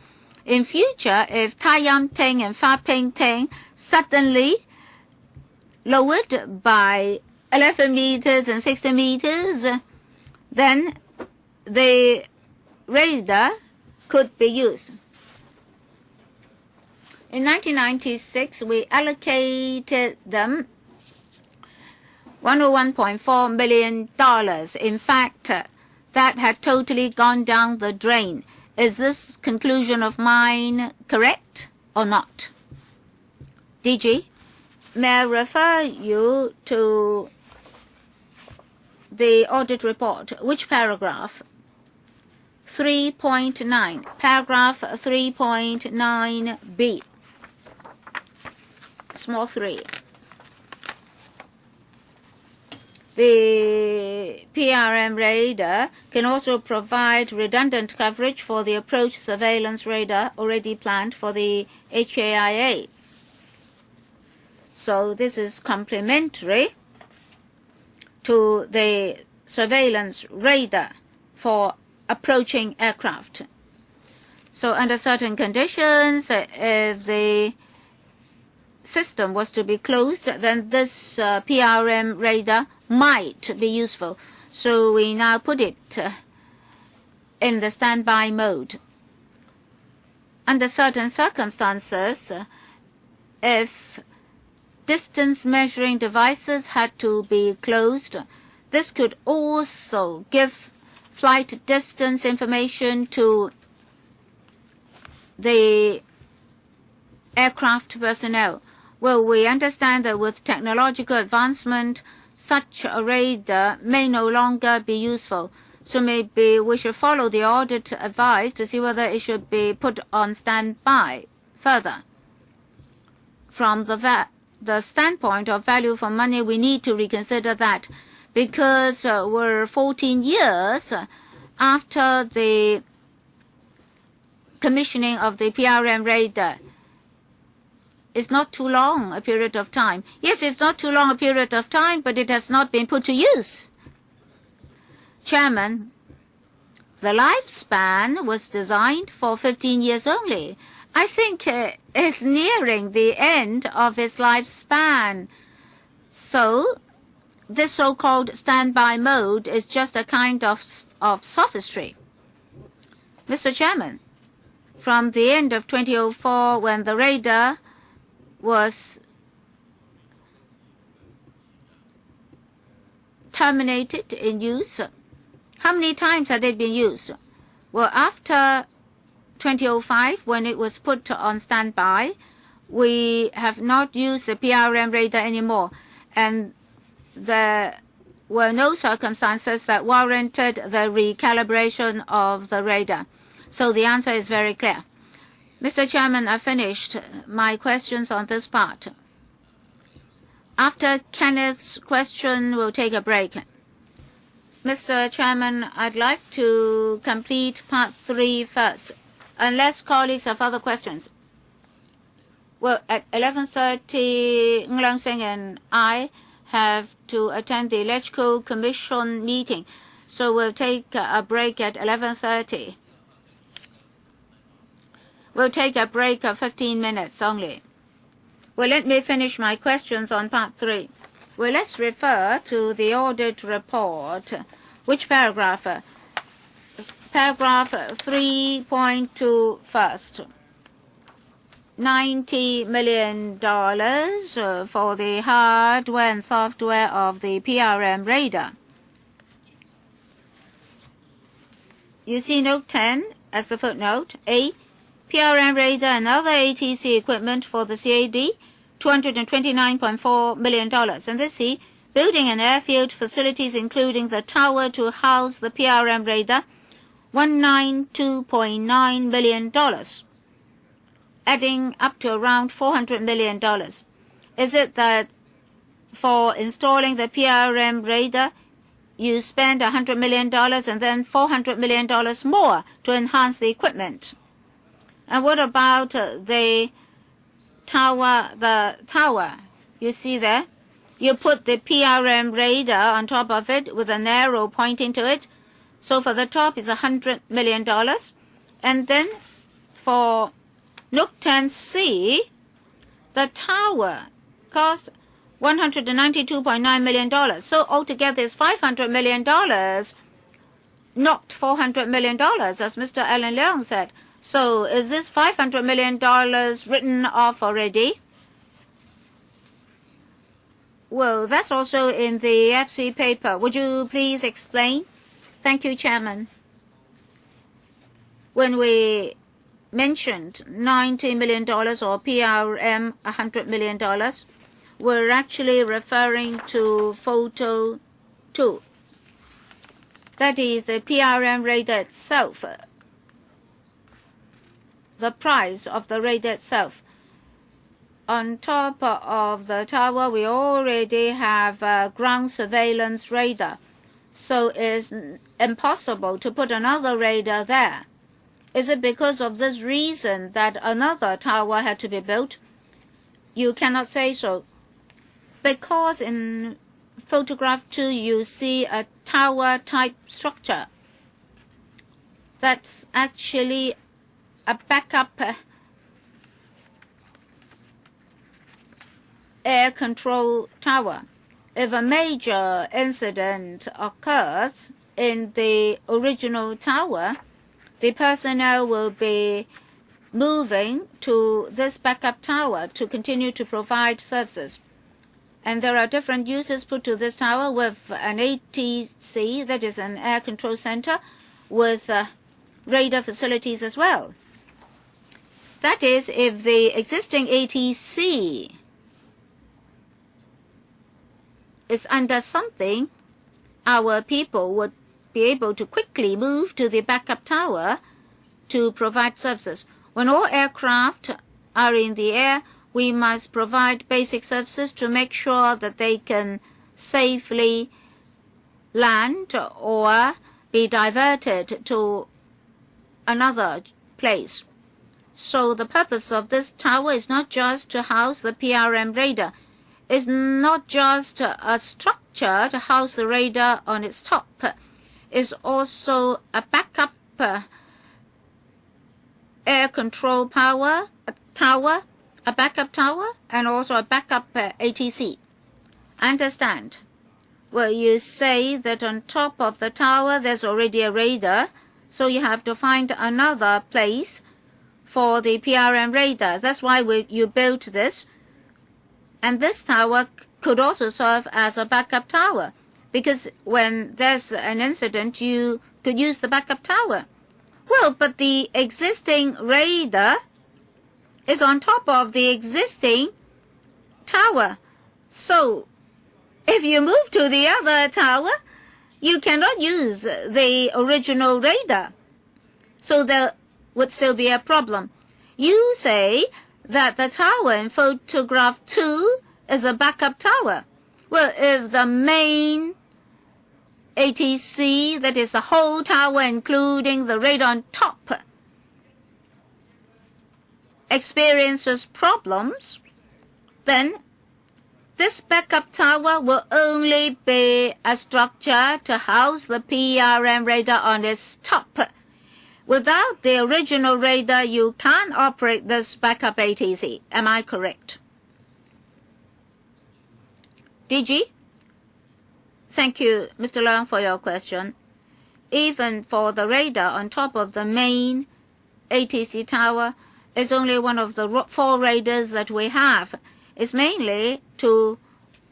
In future, if Tai Yam Ting and Fa Ping Ting suddenly lowered by 11 meters and 60 meters, then the radar could be used. In 1996, we allocated them $101.4 million. In fact, that had totally gone down the drain. Is this conclusion of mine correct or not? DG, may I refer you to the audit report? Which paragraph? 3.9, paragraph 3.9b, small 3. The PRM radar can also provide redundant coverage for the approach surveillance radar already planned for the HAIA. So this is complementary to the surveillance radar for approaching aircraft. So under certain conditions, if the system was to be closed, then this PRM radar might be useful. So we now put it in the standby mode. Under certain circumstances, if distance measuring devices had to be closed, this could also give flight distance information to the aircraft personnel. Well, we understand that with technological advancement, such a radar may no longer be useful. So maybe we should follow the audit advice to see whether it should be put on standby further. From the standpoint of value for money, we need to reconsider that, because we're 14 years after the commissioning of the PRM radar. It's not too long a period of time. Yes, it's not too long a period of time, but it has not been put to use. Chairman, the lifespan was designed for 15 years only. I think it's nearing the end of its lifespan. So this so-called standby mode is just a kind of sophistry. Mr. Chairman, from the end of 2004, when the radar was terminated in use, how many times had it been used? Well, after 2005, when it was put on standby, we have not used the PRM radar anymore, and there were no circumstances that warranted the recalibration of the radar. So the answer is very clear. Mr. Chairman, I finished my questions on this part. After Kenneth's question, we'll take a break. Mr. Chairman, I'd like to complete part 3 first, unless colleagues have other questions. Well, at 11:30, Ng Leung Seng and I have to attend the Electrical Commission meeting, so we'll take a break at 11:30. We'll take a break of 15 minutes only. Well, let me finish my questions on part 3. Well, let's refer to the audit report. Which paragraph? Paragraph 3.2 first. $90 million for the hardware and software of the PRM radar. You see note 10 as the footnote. A. PRM radar and other ATC equipment for the CAD, $229.4 million. And this C, building and airfield facilities including the tower to house the PRM radar, $192.9 million, adding up to around $400 million. Is it that for installing the PRM radar, you spend $100 million and then $400 million more to enhance the equipment? And what about the tower? The tower, you see there? You put the PRM radar on top of it with an arrow pointing to it. So for the top is $100 million. And then for Nook 10C, the tower cost $192.9 million. So altogether it's $500 million, not $400 million, as Mr. Alan Leong said. So is this $500 million written off already? Well, that's also in the FC paper. Would you please explain? Thank you, Chairman. When we mentioned $90 million or PRM $100 million, we're actually referring to photo 2. That is the PRM radar itself. The price of the radar itself. On top of the tower, we already have ground surveillance radar. So it's impossible to put another radar there. Is it because of this reason that another tower had to be built? You cannot say so. Because in photograph 2, you see a tower-type structure. That's actually a backup air control tower. If a major incident occurs in the original tower, the personnel will be moving to this backup tower to continue to provide services. And there are different uses put to this tower with an ATC, that is an air control center, with radar facilities as well. That is, if the existing ATC is under something, our people would be able to quickly move to the backup tower to provide services. When all aircraft are in the air, we must provide basic services to make sure that they can safely land or be diverted to another place. So the purpose of this tower is not just to house the PRM radar. It's not just a structure to house the radar on its top. It's also a backup air control tower, a backup tower, and also a backup ATC. Understand? Well, you say that on top of the tower there's already a radar, so you have to find another place for the PRM radar. That's why you built this. And this tower could also serve as a backup tower, because when there's an incident, you could use the backup tower. Well, but the existing radar is on top of the existing tower. So if you move to the other tower, you cannot use the original radar. So there would still be a problem. You say that the tower in photograph 2 is a backup tower. Well, if the main ATC, that is the whole tower including the radar on top, experiences problems, then this backup tower will only be a structure to house the PRM radar on its top. Without the original radar, you can't operate this backup ATC. Am I correct? DG? Thank you, Mr. Leung, for your question. Even for the radar on top of the main ATC tower, it's only one of the 4 radars that we have. It's mainly to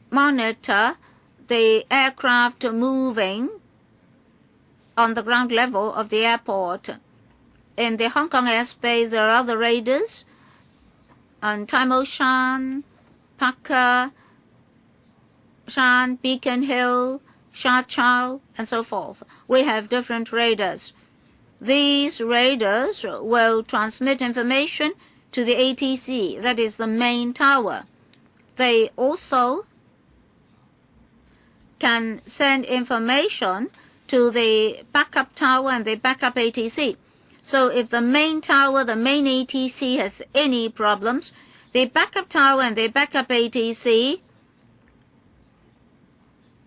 monitor the aircraft moving on the ground level of the airport. In the Hong Kong airspace, there are other radars on Tai Mo Shan, Parker Shan, Beacon Hill, Sha Chao, and so forth. We have different radars. These radars will transmit information to the ATC, that is the main tower. They also can send information to the backup tower and the backup ATC. So if the main tower, the main ATC has any problems, the backup tower and the backup ATC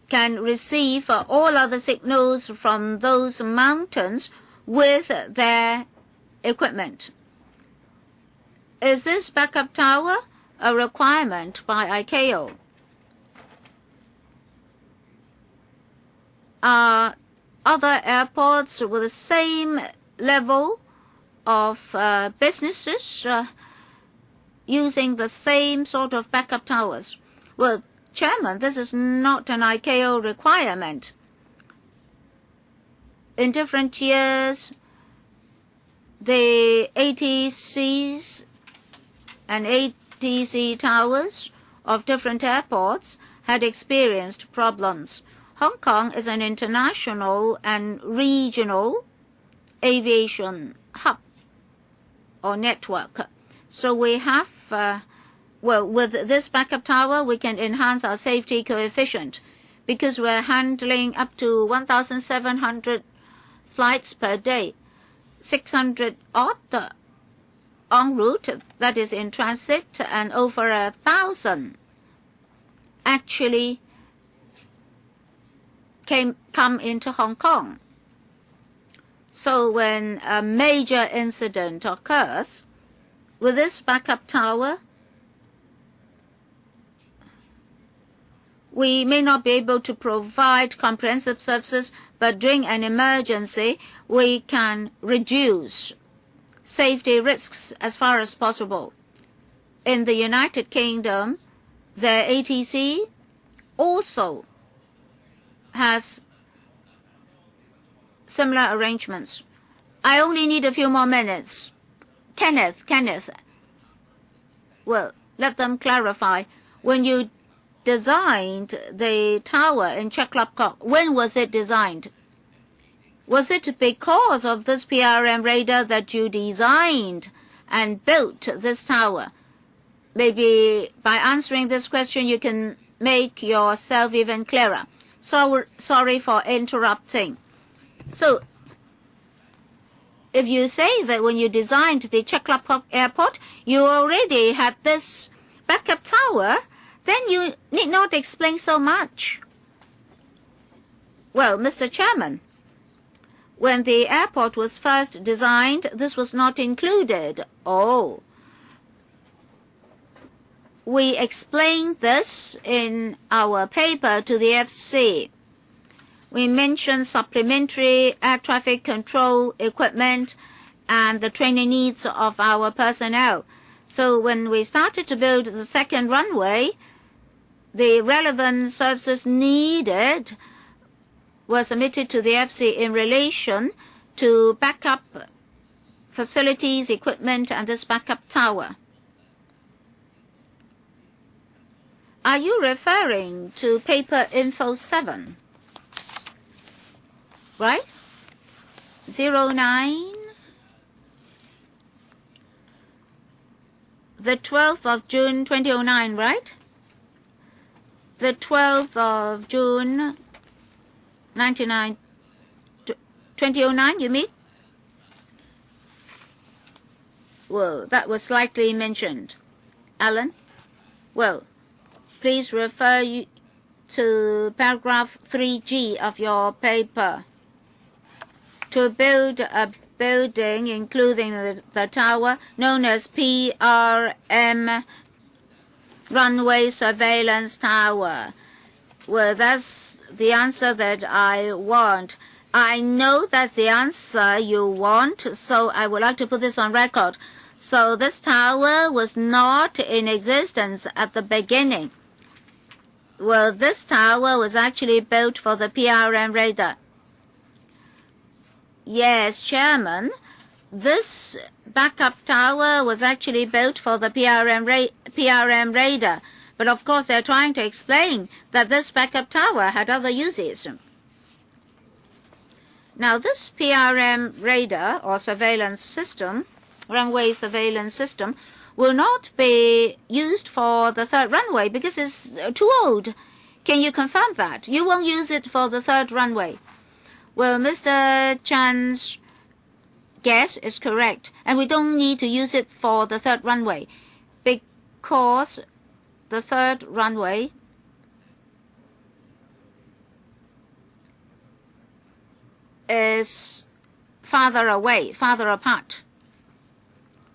can receive all other signals from those mountains with their equipment. Is this backup tower a requirement by ICAO? Are other airports with the same level of businesses using the same sort of backup towers? Well, Chairman, this is not an ICAO requirement. In different years, the ATCs and ATC towers of different airports had experienced problems. Hong Kong is an international and regional aviation hub or network. So we have, with this backup tower, we can enhance our safety coefficient because we're handling up to 1,700 flights per day, 600 odd en route, that is in transit, and over 1,000 actually come into Hong Kong. So when a major incident occurs, with this backup tower, we may not be able to provide comprehensive services, but during an emergency, we can reduce safety risks as far as possible. In the United Kingdom, the ATC also has similar arrangements. I only need a few more minutes. Kenneth, well, let them clarify. When you designed the tower in Checklapcock, when was it designed? Was it because of this PRM radar that you designed and built this tower? Maybe by answering this question, you can make yourself even clearer. So, sorry for interrupting. So, if you say that when you designed the Checklapcock Airport, you already had this backup tower, then you need not explain so much. Well, Mr. Chairman, when the airport was first designed, this was not included. Oh. We explained this in our paper to the FC. We mentioned supplementary air traffic control equipment and the training needs of our personnel. So when we started to build the second runway, the relevant services needed were submitted to the FC in relation to backup facilities, equipment, and this backup tower. Are you referring to paper info 7? Right? 09? The 12th of June 2009, right? The 12th of June 2009, you mean? Well, that was slightly mentioned. Alan? Well, please refer to paragraph 3G of your paper. To build a building, including the tower, known as PRM Runway Surveillance Tower. Well, that's the answer that I want. I know that's the answer you want, so I would like to put this on record. So this tower was not in existence at the beginning. Well, this tower was actually built for the PRM radar. Yes, Chairman, this backup tower was actually built for the PRM radar. But of course, they're trying to explain that this backup tower had other uses. Now, this PRM radar or surveillance system, runway surveillance system, will not be used for the third runway because it's too old. Can you confirm that? You won't use it for the third runway. Well, Mr. Chan's guess is correct, and we don't need to use it for the third runway because the third runway is farther away, farther apart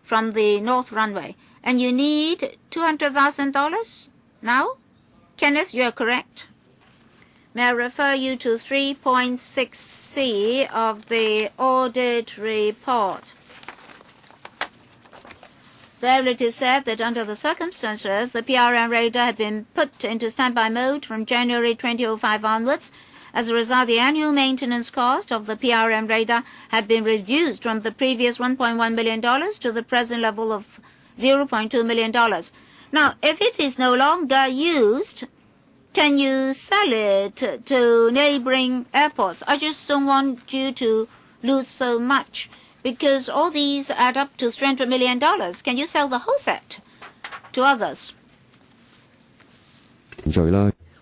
from the north runway. And you need $200,000 now? Kenneth, you are correct. May I refer you to 3.6C of the audit report. There it is said that under the circumstances, the PRM radar had been put into standby mode from January 2005 onwards. As a result, the annual maintenance cost of the PRM radar had been reduced from the previous $1.1 million to the present level of $0.2 million. Now, if it is no longer used, can you sell it to neighboring airports? I just don't want you to lose so much because all these add up to $300 million. Can you sell the whole set to others?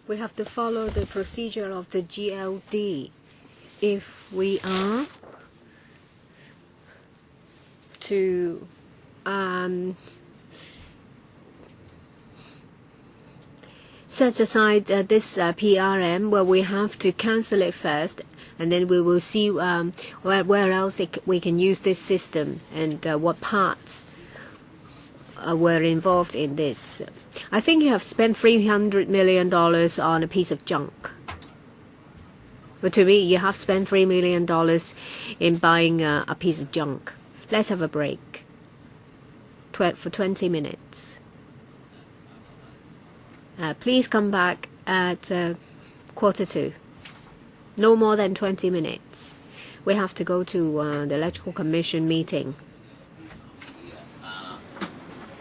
We have to follow the procedure of the GLD. If we are to set aside this PRM, well, we have to cancel it first, and then we will see where else we can use this system and what parts were involved in this. I think you have spent $300 million on a piece of junk. But to me, you have spent $3 million in buying a piece of junk. Let's have a break for 20 minutes. Please come back at 1:45. No more than 20 minutes. We have to go to the Electrical Commission meeting.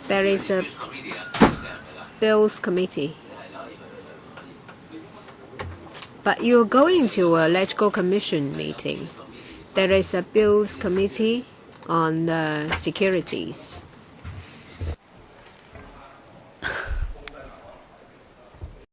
There is a Bills Committee. But you're going to a Electoral Commission meeting. There is a Bills Committee on securities.